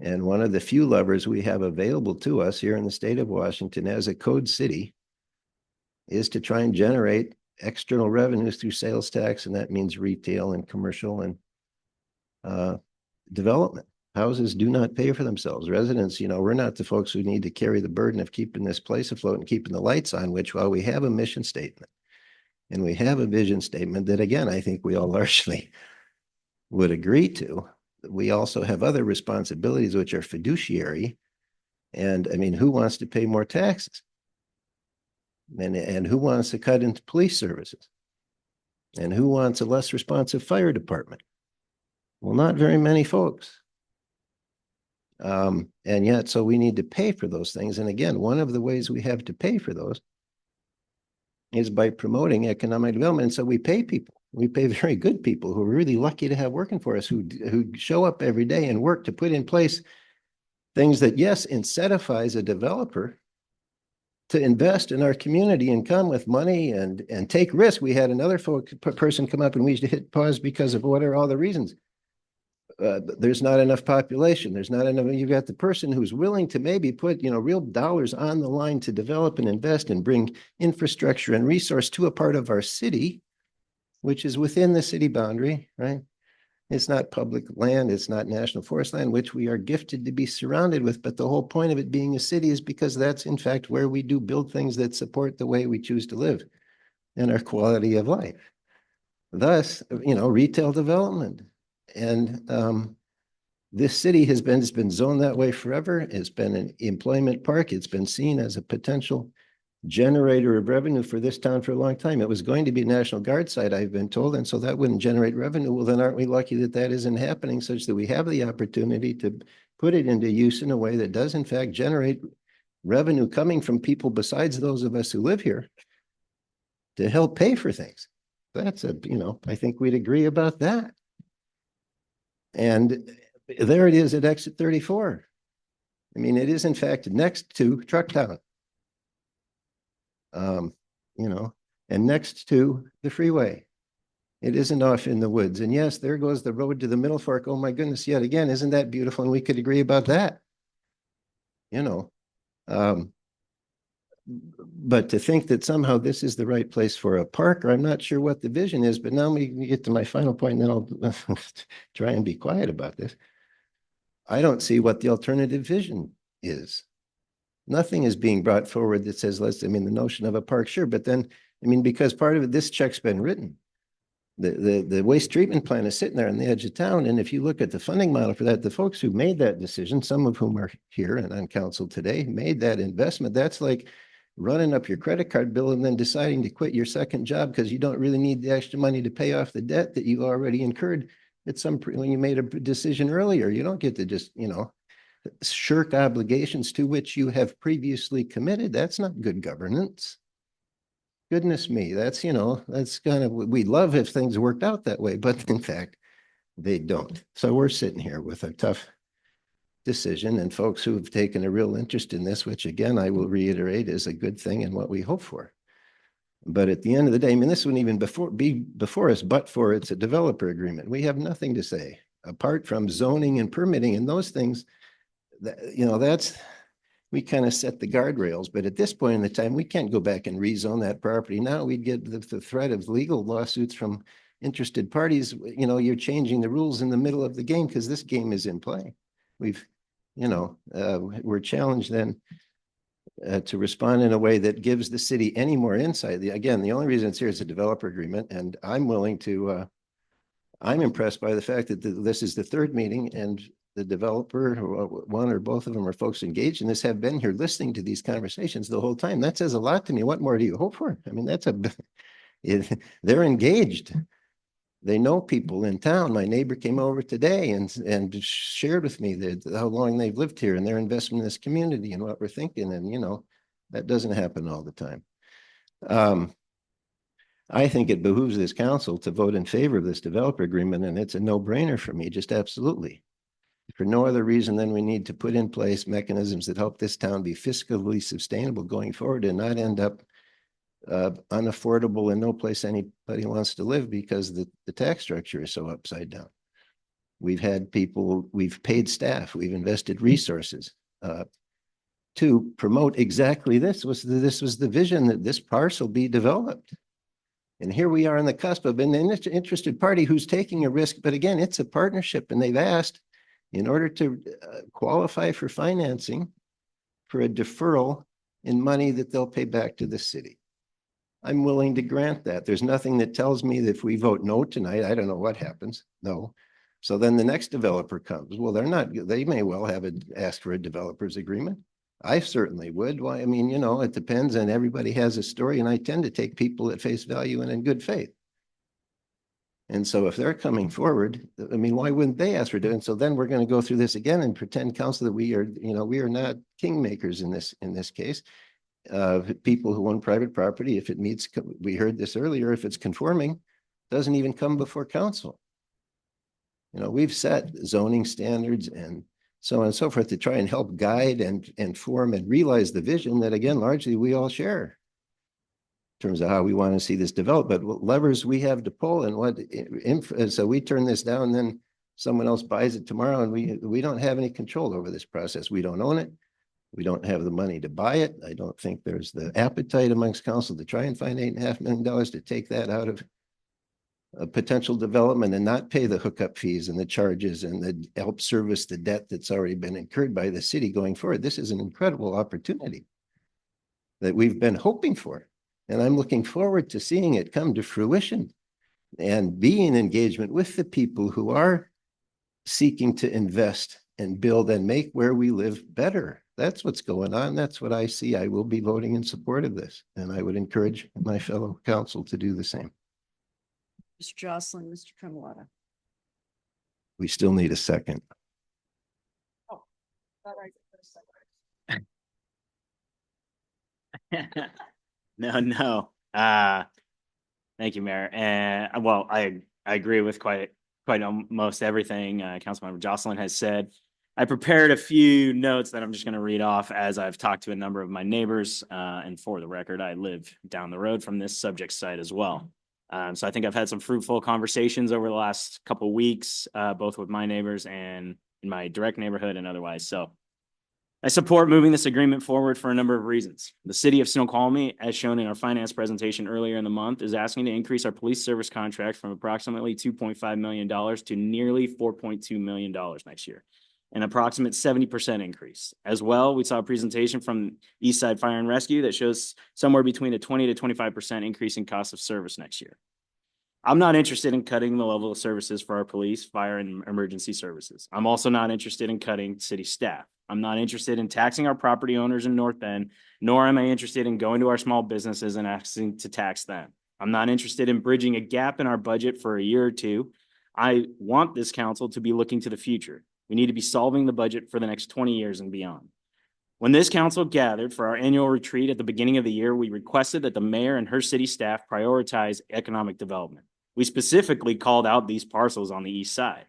Speaker 3: And one of the few levers we have available to us here in the state of Washington as a code city is to try and generate external revenues through sales tax, and that means retail and commercial and development. Houses do not pay for themselves. Residents, we're not the folks who need to carry the burden of keeping this place afloat and keeping the lights on, which, while we have a mission statement and we have a vision statement that, again, I think we all largely would agree to, we also have other responsibilities which are fiduciary. And I mean, who wants to pay more taxes? And who wants to cut into police services? And who wants a less responsive fire department? Well, not very many folks. And yet, so we need to pay for those things. And again, one of the ways we have to pay for those is by promoting economic development. And so we pay people. We pay very good people who are really lucky to have working for us, who show up every day and work to put in place things that, yes, incentivize a developer to invest in our community and come with money and take risk. We had another person come up and we hit pause because of what are all the reasons. There's not enough population. There's not enough. You've got the person who's willing to maybe put, real dollars on the line to develop and invest and bring infrastructure and resource to a part of our city, which is within the city boundary, right? It's not public land. It's not national forest land, which we are gifted to be surrounded with. But the whole point of it being a city is because that's, in fact, where we do build things that support the way we choose to live and our quality of life. Thus, retail development. And this city has been zoned that way forever. It's been an employment park. It's been seen as a potential generator of revenue for this town for a long time. It was going to be a National Guard site, I've been told, and so that wouldn't generate revenue. Well, then aren't we lucky that that isn't happening, such that we have the opportunity to put it into use in a way that does, in fact, generate revenue coming from people besides those of us who live here to help pay for things. That's I think we'd agree about that. And there it is at exit 34. I mean, it is in fact next to Trucktown. And next to the freeway. It isn't off in the woods. And yes, there goes the road to the Middle Fork. Oh my goodness, yet again, isn't that beautiful? And we could agree about that. But to think that somehow this is the right place for a park, or I'm not sure what the vision is, but now we get to my final point, and then I'll try and be quiet about this. I don't see what the alternative vision is. Nothing is being brought forward that says, the notion of a park, sure, but then, because part of it, this check's been written. The waste treatment plant is sitting there on the edge of town. And if you look at the funding model for that, the folks who made that decision, some of whom are here and on council today, made that investment. That's like running up your credit card bill and then deciding to quit your second job because you don't really need the extra money to pay off the debt that you already incurred at when you made a decision earlier. You don't get to just, shirk obligations to which you have previously committed. That's not good governance. Goodness me, that's, that's kind of, we'd love if things worked out that way, but in fact, they don't. So we're sitting here with a tough decision, and folks who have taken a real interest in this, which again, I will reiterate is a good thing and what we hope for. But at the end of the day, I mean, this wouldn't even be before us, but for it's a developer agreement. We have nothing to say apart from zoning and permitting and those things that, that's, we kind of set the guardrails, but at this point in the time, we can't go back and rezone that property. Now we'd get the threat of legal lawsuits from interested parties. You're changing the rules in the middle of the game because this game is in play. We're challenged then to respond in a way that gives the city any more insight. Again, the only reason it's here is a developer agreement, and I'm willing to, I'm impressed by the fact that this is the third meeting and the developer, one or both of them are folks engaged in this, have been here listening to these conversations the whole time. That says a lot to me. What more do you hope for? I mean, they're engaged. They know people in town. My neighbor came over today and shared with me how long they've lived here and their investment in this community and what we're thinking. And, that doesn't happen all the time. I think it behooves this council to vote in favor of this developer agreement, and it's a no-brainer for me, just absolutely. For no other reason than we need to put in place mechanisms that help this town be fiscally sustainable going forward and not end up unaffordable and no place anybody wants to live because the tax structure is so upside down. We've had people, we've paid staff, we've invested resources to promote exactly this. This was the vision that this parcel be developed. And here we are on the cusp of an interested party who's taking a risk. But again, it's a partnership, and they've asked in order to qualify for financing for a deferral in money that they'll pay back to the city. I'm willing to grant that. There's nothing that tells me that if we vote no tonight, I don't know what happens. No. So then the next developer comes. Well, they may well have ask for a developer's agreement. I certainly would. Why? I mean, it depends, and everybody has a story, and I tend to take people at face value and in good faith. And so if they're coming forward, I mean, why wouldn't they ask for it? And so then we're going to go through this again and pretend, council, that we are, we are not kingmakers in this case. People who own private property, if it meets, we heard this earlier, if it's conforming, doesn't even come before council. We've set zoning standards and so on and so forth to try and help guide and form and realize the vision that, again, largely we all share in terms of how we want to see this develop, but what levers we have to pull and so we turn this down, then someone else buys it tomorrow, and we don't have any control over this process. We don't own it. We don't have the money to buy it. I don't think there's the appetite amongst council to try and find $8.5 million to take that out of a potential development and not pay the hookup fees and the charges and help service the debt that's already been incurred by the city going forward. This is an incredible opportunity that we've been hoping for. And I'm looking forward to seeing it come to fruition and be in engagement with the people who are seeking to invest and build and make where we live better. That's what's going on. That's what I see. I will be voting in support of this, and I would encourage my fellow council to do the same.
Speaker 4: Mr. Jocelyn, Mr. Tremolata.
Speaker 3: We still need a second.
Speaker 4: Oh, all right.
Speaker 7: No. Thank you, Mayor. And well, I agree with quite almost everything Councilmember Jocelyn has said. I prepared a few notes that I'm just going to read off as I've talked to a number of my neighbors. And for the record, I live down the road from this subject site as well. So I think I've had some fruitful conversations over the last couple of weeks, both with my neighbors and in my direct neighborhood and otherwise. So I support moving this agreement forward for a number of reasons. The city of Snoqualmie, as shown in our finance presentation earlier in the month, is asking to increase our police service contract from approximately $2.5 million to nearly $4.2 million next year, an approximate 70% increase. As well, we saw a presentation from Eastside Fire and Rescue that shows somewhere between a 20 to 25% increase in cost of service next year. I'm not interested in cutting the level of services for our police, fire, and emergency services. I'm also not interested in cutting city staff. I'm not interested in taxing our property owners in North Bend, nor am I interested in going to our small businesses and asking to tax them. I'm not interested in bridging a gap in our budget for a year or two. I want this council to be looking to the future. We need to be solving the budget for the next 20 years and beyond. When this council gathered for our annual retreat at the beginning of the year, we requested that the mayor and her city staff prioritize economic development. We specifically called out these parcels on the east side.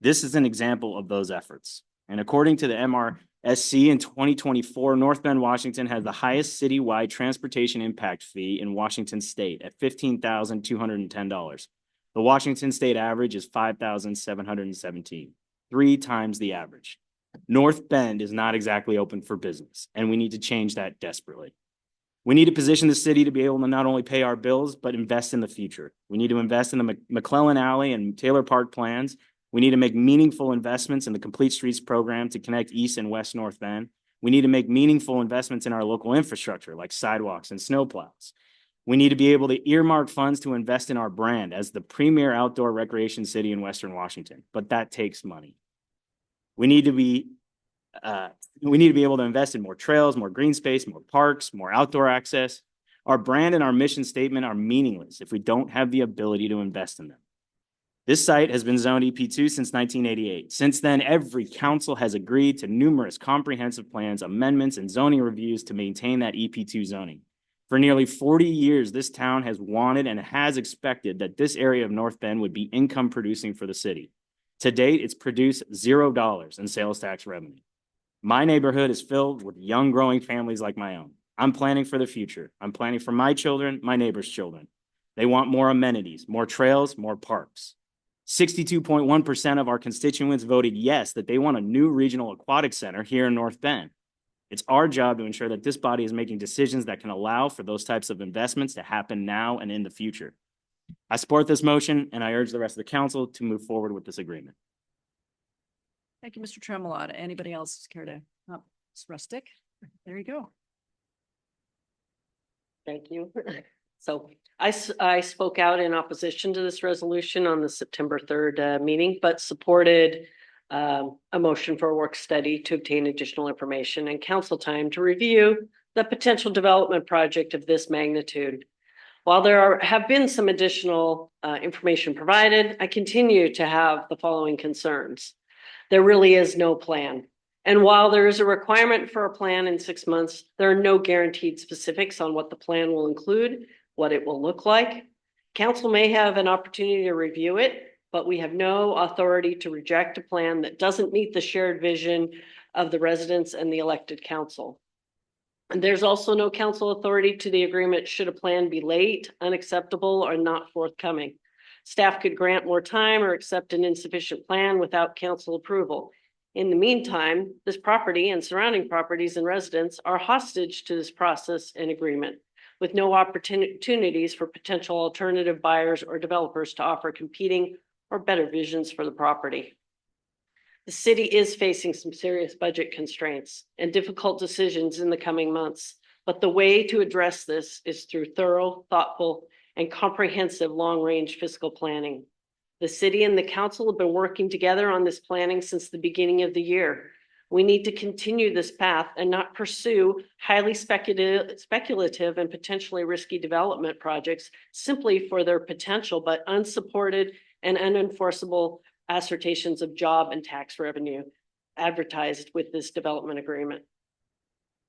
Speaker 7: This is an example of those efforts. And according to the MRSC in 2024, North Bend, Washington has the highest citywide transportation impact fee in Washington state at $15,210. The Washington state average is $5,717, 3 times the average. North Bend is not exactly open for business, and we need to change that desperately. We need to position the city to be able to not only pay our bills, but invest in the future. We need to invest in the McClellan Alley and Taylor Park plans. We need to make meaningful investments in the Complete Streets program to connect East and West North Bend. We need to make meaningful investments in our local infrastructure like sidewalks and snowplows. We need to be able to earmark funds to invest in our brand as the premier outdoor recreation city in Western Washington, but that takes money. We need to be able to invest in more trails, more green space, more parks, more outdoor access. Our brand and our mission statement are meaningless if we don't have the ability to invest in them. This site has been zoned EP2 since 1988. Since then, every council has agreed to numerous comprehensive plans, amendments, and zoning reviews to maintain that EP2 zoning. For nearly 40 years, this town has wanted and has expected that this area of North Bend would be income producing for the city. To date, it's produced $0 in sales tax revenue. My neighborhood is filled with young, growing families like my own. I'm planning for the future. I'm planning for my children, my neighbors' children. They want more amenities, more trails, more parks. 62.1% of our constituents voted yes, that they want a new regional aquatic center here in North Bend. It's our job to ensure that this body is making decisions that can allow for those types of investments to happen now and in the future. I support this motion, and I urge the rest of the council to move forward with this agreement.
Speaker 4: Thank you, Mr. Tremolata. Anybody else care to, Ms. Rustick? There you go.
Speaker 5: Thank you. So I spoke out in opposition to this resolution on the September 3rd meeting, but supported a motion for a work study to obtain additional information and council time to review the potential development project of this magnitude. While there have been some additional information provided, I continue to have the following concerns. There really is no plan. And while there is a requirement for a plan in 6 months, there are no guaranteed specifics on what the plan will include, what it will look like. Council may have an opportunity to review it, but we have no authority to reject a plan that doesn't meet the shared vision of the residents and the elected council. And there's also no council authority to the agreement should a plan be late, unacceptable, or not forthcoming. Staff could grant more time or accept an insufficient plan without council approval. In the meantime, this property and surrounding properties and residents are hostage to this process and agreement, with no opportunities for potential alternative buyers or developers to offer competing or better visions for the property. The city is facing some serious budget constraints and difficult decisions in the coming months, but the way to address this is through thorough, thoughtful, and comprehensive long-range fiscal planning. The city and the council have been working together on this planning since the beginning of the year. We need to continue this path and not pursue highly speculative and potentially risky development projects simply for their potential, but unsupported and unenforceable assertions of job and tax revenue advertised with this development agreement.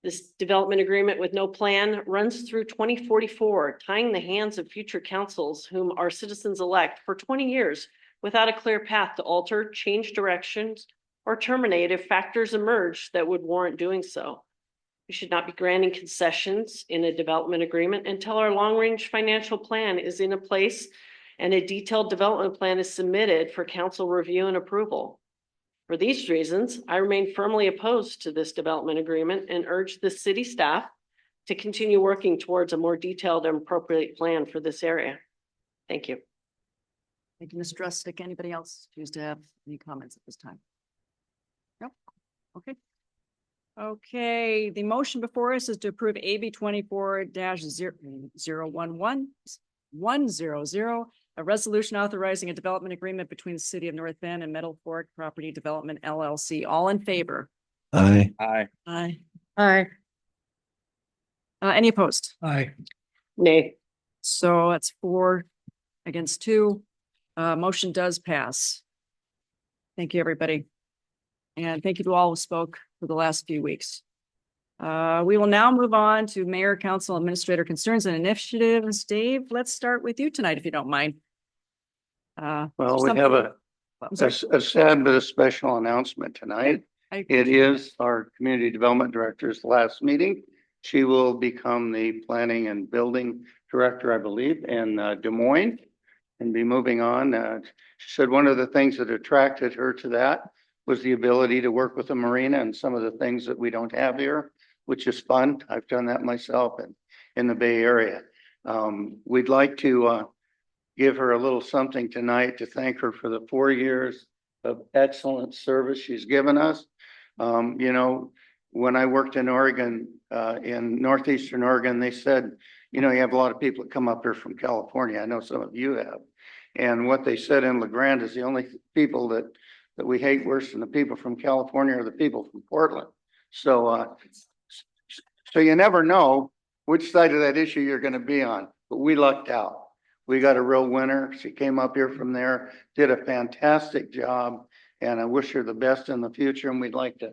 Speaker 5: This development agreement with no plan runs through 2044, tying the hands of future councils whom our citizens elect for 20 years without a clear path to alter, change directions, or terminate if factors emerge that would warrant doing so. We should not be granting concessions in a development agreement until our long-range financial plan is in a place and a detailed development plan is submitted for council review and approval. For these reasons, I remain firmly opposed to this development agreement and urge the city staff to continue working towards a more detailed and appropriate plan for this area. Thank you.
Speaker 4: Thank you, Ms. Rustick. Anybody else choose to have any comments at this time? Nope. Okay. Okay, the motion before us is to approve AB 24-011-100, a resolution authorizing a development agreement between the city of North Bend and Meadow Fork Property Development LLC. All in favor?
Speaker 3: Aye.
Speaker 7: Aye.
Speaker 4: Aye.
Speaker 8: Aye.
Speaker 4: Any opposed?
Speaker 2: Aye.
Speaker 5: Nay.
Speaker 4: So that's 4 against 2. Motion does pass. Thank you, everybody. And thank you to all who spoke for the last few weeks. We will now move on to mayor, council, administrator concerns and initiatives. Dave, let's start with you tonight, if you don't mind.
Speaker 17: Well, we have
Speaker 4: I'm sorry.
Speaker 17: a sad but a special announcement tonight. It is our community development director's last meeting. She will become the planning and building director, I believe, in Des Moines and be moving on. She said one of the things that attracted her to that was the ability to work with the marina and some of the things that we don't have here, which is fun. I've done that myself in the Bay Area. We'd like to give her a little something tonight to thank her for the 4 years of excellent service she's given us. You know, when I worked in Oregon, in Northeastern Oregon, they said, you know, you have a lot of people that come up here from California. I know some of you have. And what they said in La Grande is the only people that we hate worse than the people from California are the people from Portland. So, so you never know which side of that issue you're going to be on, but we lucked out. We got a real winner. She came up here from there, did a fantastic job, and I wish her the best in the future. And we'd like to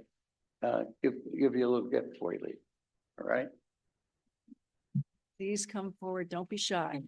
Speaker 17: give you a little gift before you leave. All right.
Speaker 4: Please come forward. Don't be shy.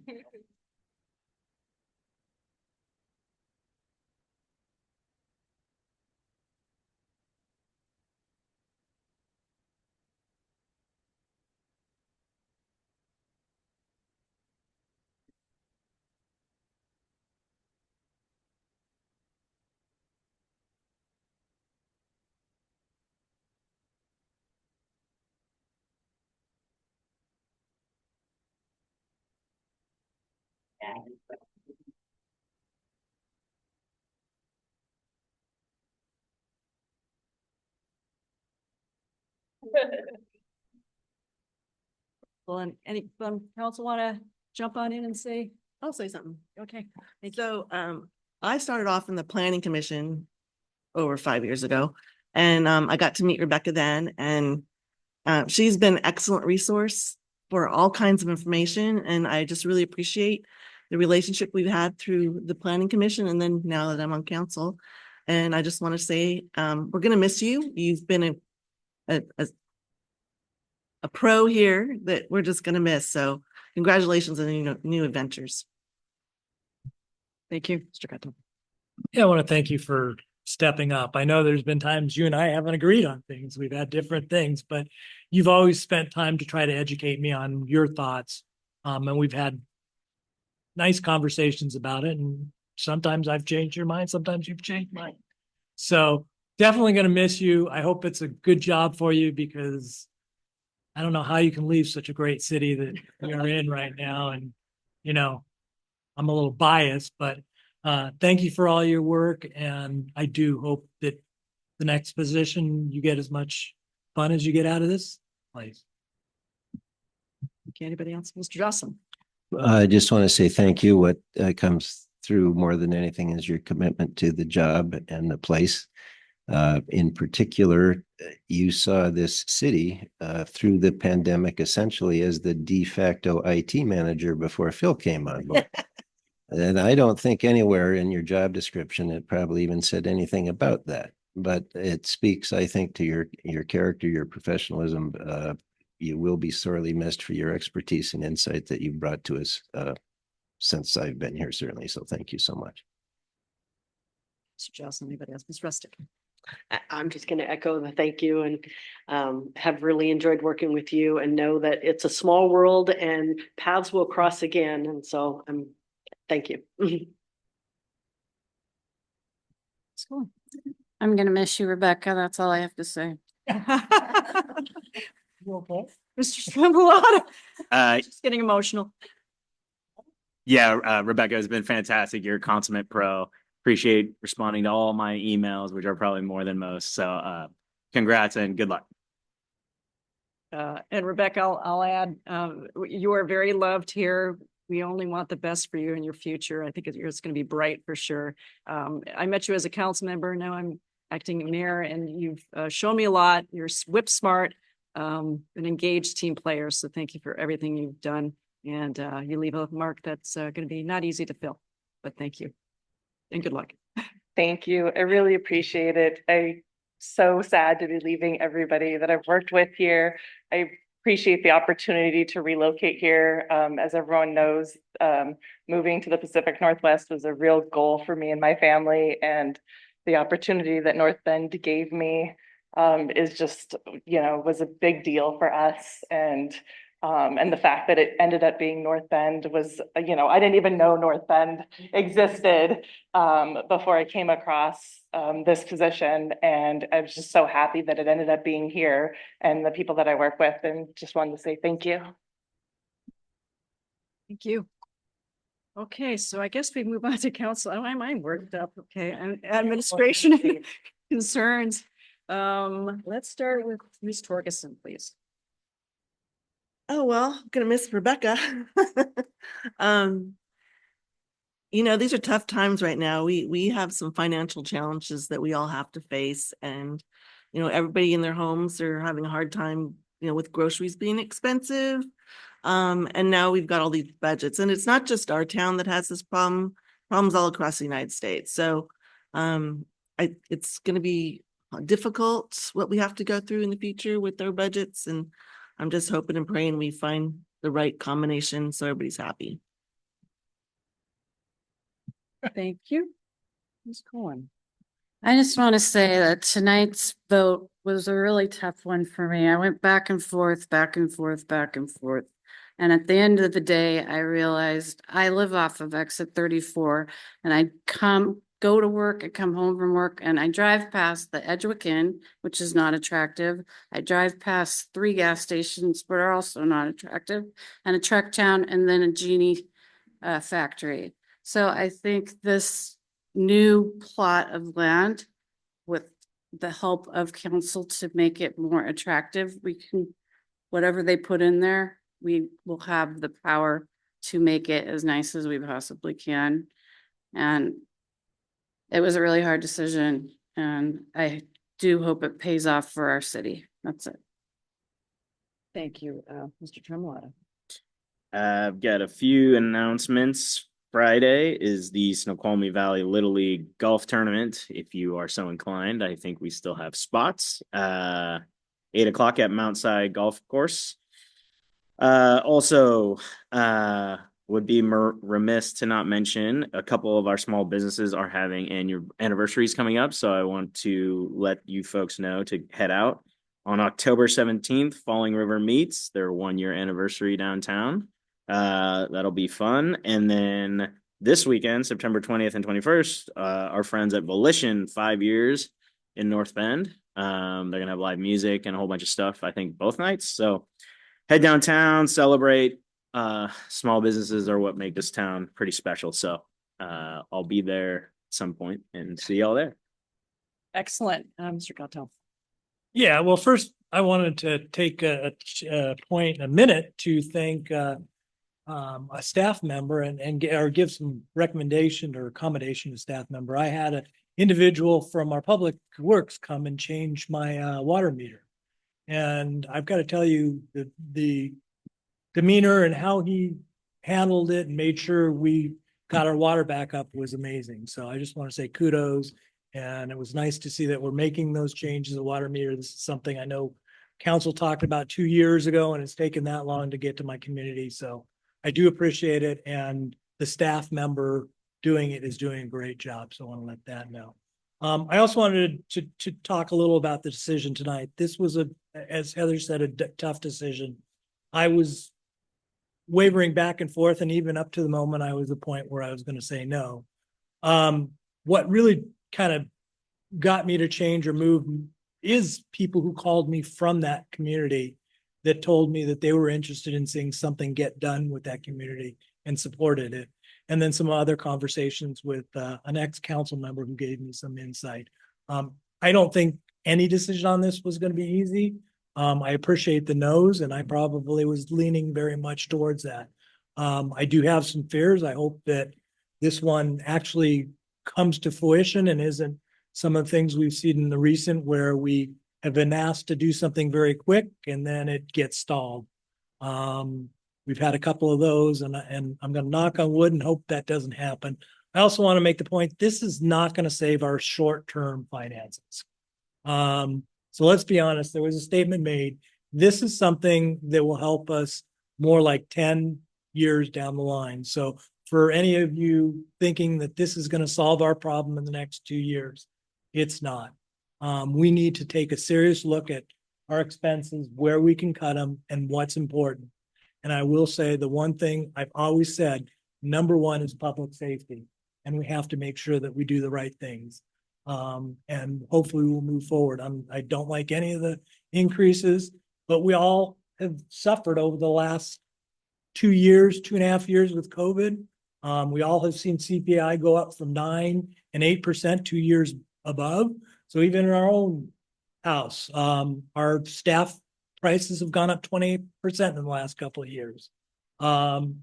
Speaker 4: Well, and any council want to jump on in and say?
Speaker 10: I'll say something.
Speaker 4: Okay.
Speaker 10: So, I started off in the planning commission over 5 years ago, and I got to meet Rebecca then, and she's been an excellent resource for all kinds of information, and I just really appreciate the relationship we've had through the planning commission, and then now that I'm on council, and I just want to say we're going to miss you. You've been a pro here that we're just going to miss. So congratulations on new adventures.
Speaker 4: Thank you, Mr. Cotton.
Speaker 2: Yeah, I want to thank you for stepping up. I know there's been times you and I haven't agreed on things. We've had different things, but you've always spent time to try to educate me on your thoughts. And we've had nice conversations about it. And sometimes I've changed your mind. Sometimes you've changed mine. So definitely going to miss you. I hope it's a good job for you, because I don't know how you can leave such a great city that you're in right now. And, you know, I'm a little biased, but thank you for all your work. And I do hope that the next position, you get as much fun as you get out of this place.
Speaker 4: Okay, anybody else? Mr. Jocelyn?
Speaker 3: I just want to say thank you. What comes through more than anything is your commitment to the job and the place. In particular, you saw this city through the pandemic essentially as the de facto IT manager before Phil came on board. And I don't think anywhere in your job description it probably even said anything about that. But it speaks, I think, to your character, your professionalism. You will be sorely missed for your expertise and insight that you've brought to us since I've been here, certainly. So thank you so much.
Speaker 4: Mr. Jocelyn, anybody else? Ms. Rustick?
Speaker 5: I'm just going to echo the thank you, and have really enjoyed working with you, and know that it's a small world and paths will cross again. And so thank you.
Speaker 4: Cool.
Speaker 8: I'm gonna miss you, Rebecca. That's all I have to say.
Speaker 4: Okay. Mr. Strambulata? Just getting emotional.
Speaker 7: Yeah, Rebecca has been fantastic. You're a consummate pro. Appreciate responding to all my emails, which are probably more than most. So congrats and good luck.
Speaker 4: And Rebecca, I'll add, you are very loved here. we only want the best for you in your future. I think it's going to be bright for sure. I met you as a council member. Now I'm acting mayor, and you've shown me a lot. You're whip smart, an engaged team player. So thank you for everything you've done. And you leave a mark that's going to be not easy to fill. But thank you and good luck.
Speaker 9: Thank you. I really appreciate it. I'm so sad to be leaving everybody that I've worked with here. I appreciate the opportunity to relocate here. As everyone knows, moving to the Pacific Northwest was a real goal for me and my family, and the opportunity that North Bend gave me is just, was a big deal for us. And the fact that it ended up being North Bend was, I didn't even know North Bend existed before I came across this position. And I was just so happy that it ended up being here and the people that I work with, and just wanted to say thank you.
Speaker 4: Thank you. Okay, so I guess we move on to council. Oh, my mind worked up. Okay, and administration concerns. Let's start with Ms. Torgerson, please.
Speaker 10: Oh, well, I'm gonna miss Rebecca. These are tough times right now. We have some financial challenges that we all have to face, and everybody in their homes are having a hard time, with groceries being expensive. And now we've got all these budgets, and it's not just our town that has this problems all across the United States. So it's going to be difficult what we have to go through in the future with our budgets, and I'm just hoping and praying we find the right combination so everybody's happy.
Speaker 4: Thank you. Ms. Cohen.
Speaker 8: I just want to say that tonight's vote was a really tough one for me. I went back and forth, back and forth, back and forth. And at the end of the day, I realized I live off of exit 34, and I go to work, I come home from work, and I drive past the Edgewick Inn, which is not attractive. I drive past 3 gas stations, but are also not attractive, and a truck town, and then a Genie factory. So I think this new plot of land, with the help of council to make it more attractive, we can, whatever they put in there, we will have the power to make it as nice as we possibly can. And it was a really hard decision, and I do hope it pays off for our city. That's it.
Speaker 4: Thank you, Mr. Tremolata.
Speaker 7: I've got a few announcements. Friday is the Snoqualmie Valley Little League Golf Tournament. If you are so inclined, I think we still have spots. 8 o'clock at Mount Si Golf Course. Also, would be remiss to not mention a couple of our small businesses are having annual anniversaries coming up. So I want to let you folks know to head out on October 17th. Falling River Meats, their 1-year anniversary downtown. That'll be fun. And then this weekend, September 20th and 21st, our friends at Volition, 5 years in North Bend. They're gonna have live music and a whole bunch of stuff, I think both nights. So head downtown, celebrate. Small businesses are what make this town pretty special. So I'll be there at some point and see y'all there.
Speaker 4: Excellent. Mr. Gattel.
Speaker 2: Yeah, well, first I wanted to take a minute to thank a staff member and give some recommendation or accommodation to staff member. I had an individual from our public works come and change my water meter. And I've got to tell you the demeanor and how he handled it and made sure we got our water back up was amazing. So I just want to say kudos. And it was nice to see that we're making those changes to water meter. This is something I know council talked about 2 years ago, and it's taken that long to get to my community. So I do appreciate it. And the staff member doing it is doing a great job. So I want to let that know. I also wanted to talk a little about the decision tonight. This was as Heather said, a tough decision. I was wavering back and forth, and even up to the moment I was at the point where I was going to say no. What really kind of got me to change or move is people who called me from that community that told me that they were interested in seeing something get done with that community and supported it. And then some other conversations with an ex-council member who gave me some insight. I don't think any decision on this was going to be easy. I appreciate the no's, and I probably was leaning very much towards that. I do have some fears. I hope that this one actually comes to fruition and isn't some of the things we've seen in the recent where we have been asked to do something very quick and then it gets stalled. We've had a couple of those and I'm going to knock on wood and hope that doesn't happen. I also want to make the point, this is not going to save our short-term finances. So let's be honest, there was a statement made. This is something that will help us more like 10 years down the line. So for any of you thinking that this is going to solve our problem in the next 2 years, it's not. We need to take a serious look at our expenses, where we can cut them and what's important. And I will say the one thing I've always said, number one is public safety. And we have to make sure that we do the right things. And hopefully we'll move forward. I don't like any of the increases, but we all have suffered over the last 2 years, 2.5 years with COVID. We all have seen CPI go up from 9% and 8% 2 years above. So even in our own house, our staff prices have gone up 28% in the last couple of years,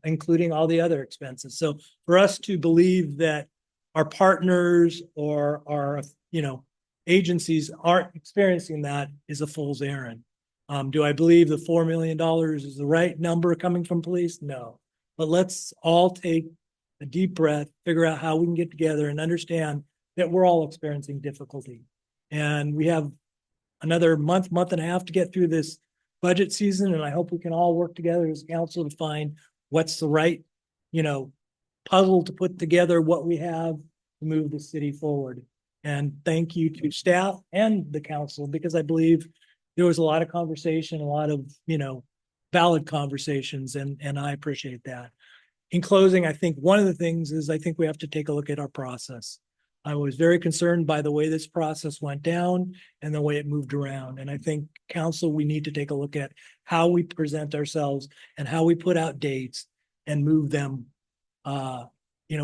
Speaker 2: including all the other expenses. So for us to believe that our partners or our, agencies aren't experiencing that is a fool's errand. Do I believe the $4 million is the right number coming from police? No. But let's all take a deep breath, figure out how we can get together and understand that we're all experiencing difficulty. And we have another month and a half to get through this budget season. And I hope we can all work together as council to find what's the right, puzzle to put together, what we have to move the city forward. And thank you to staff and the council, because I believe there was a lot of conversation, a lot of, valid conversations, and I appreciate that. In closing, I think one of the things is I think we have to take a look at our process. I was very concerned by the way this process went down and the way it moved around. And I think council, we need to take a look at how we present ourselves and how we put out dates and move them,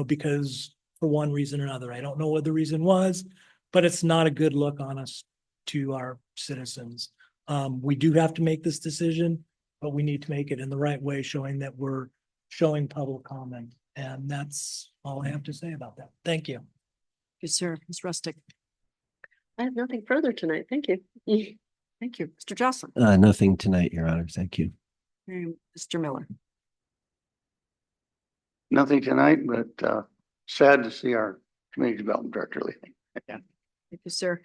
Speaker 2: because for one reason or another, I don't know what the reason was, but it's not a good look on us to our citizens. We do have to make this decision, but we need to make it in the right way, showing that we're showing public comment. And that's all I have to say about that. Thank you.
Speaker 4: Yes, sir. Ms. Rustick.
Speaker 5: I have nothing further tonight. Thank you.
Speaker 4: Thank you. Mr. Jocelyn.
Speaker 3: Nothing tonight, Your Honor. Thank you.
Speaker 4: And Mr. Miller.
Speaker 17: Nothing tonight, but sad to see our community development director leaving.
Speaker 4: Thank you, sir.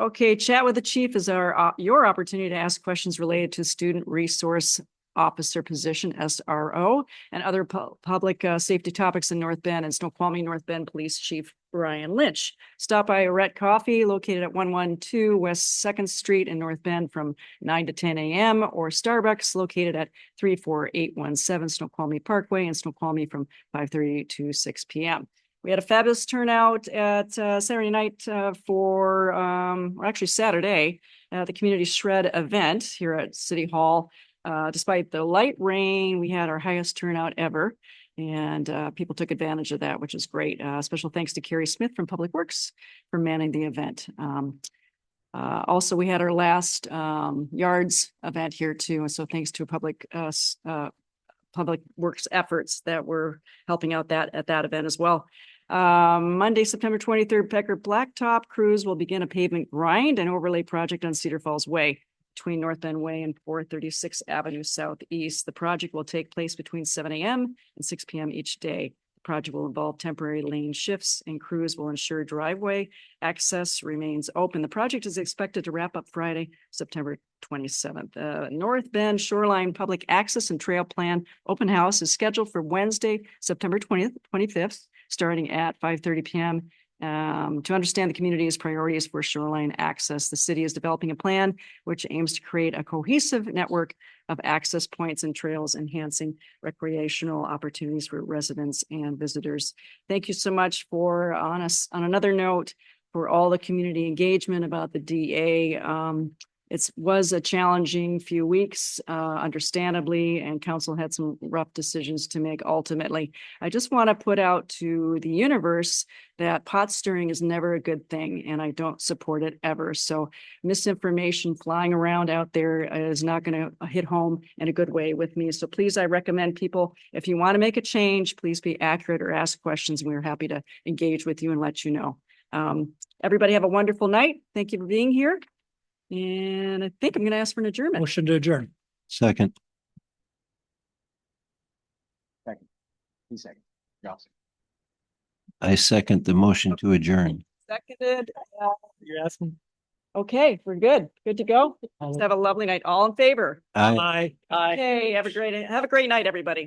Speaker 4: Okay, chat with the chief is your opportunity to ask questions related to student resource officer position, SRO, and other public safety topics in North Bend and Snoqualmie North Bend Police Chief Brian Lynch. Stop by Arrête Coffee located at 112 West 2nd Street in North Bend from 9 to 10 a.m. or Starbucks located at 34817 Snoqualmie Parkway in Snoqualmie from 5:30 to 6 p.m. We had a fabulous turnout at Saturday night or actually Saturday at the Community Shred event here at City Hall. Despite the light rain, we had our highest turnout ever, and people took advantage of that, which is great. Special thanks to Carrie Smith from Public Works for manning the event. Also, we had our last yards event here too, and so thanks to Public Works efforts that were helping out at that event as well. Monday, September 23rd, Pecker Blacktop crews will begin a pavement grind and overlay project on Cedar Falls Way between North Bend Way and 436 Avenue Southeast. The project will take place between 7 a.m. and 6 p.m. each day. The project will involve temporary lane shifts and crews will ensure driveway access remains open. The project is expected to wrap up Friday, September 27th. North Bend Shoreline Public Access and Trail Plan Open House is scheduled for Wednesday, September 25th, starting at 5:30 p.m. To understand the community's priorities for shoreline access, the city is developing a plan which aims to create a cohesive network of access points and trails, enhancing recreational opportunities for residents and visitors. Thank you so much for, on another note, for all the community engagement about the DA It was a challenging few weeks, understandably, and council had some rough decisions to make ultimately. I just want to put out to the universe that pot stirring is never a good thing, and I don't support it ever. So misinformation flying around out there is not going to hit home in a good way with me. So please, I recommend people, if you want to make a change, please be accurate or ask questions. We're happy to engage with you and let you know. Everybody have a wonderful night. Thank you for being here. And I think I'm going to ask for an adjournment.
Speaker 1: Motion to adjourn.
Speaker 3: Second. I second the motion to adjourn.
Speaker 4: Seconded.
Speaker 1: You're asking?
Speaker 4: Okay, we're good. Good to go. Let's have a lovely night. All in favor?
Speaker 3: Aye.
Speaker 4: Okay, have a great night, everybody.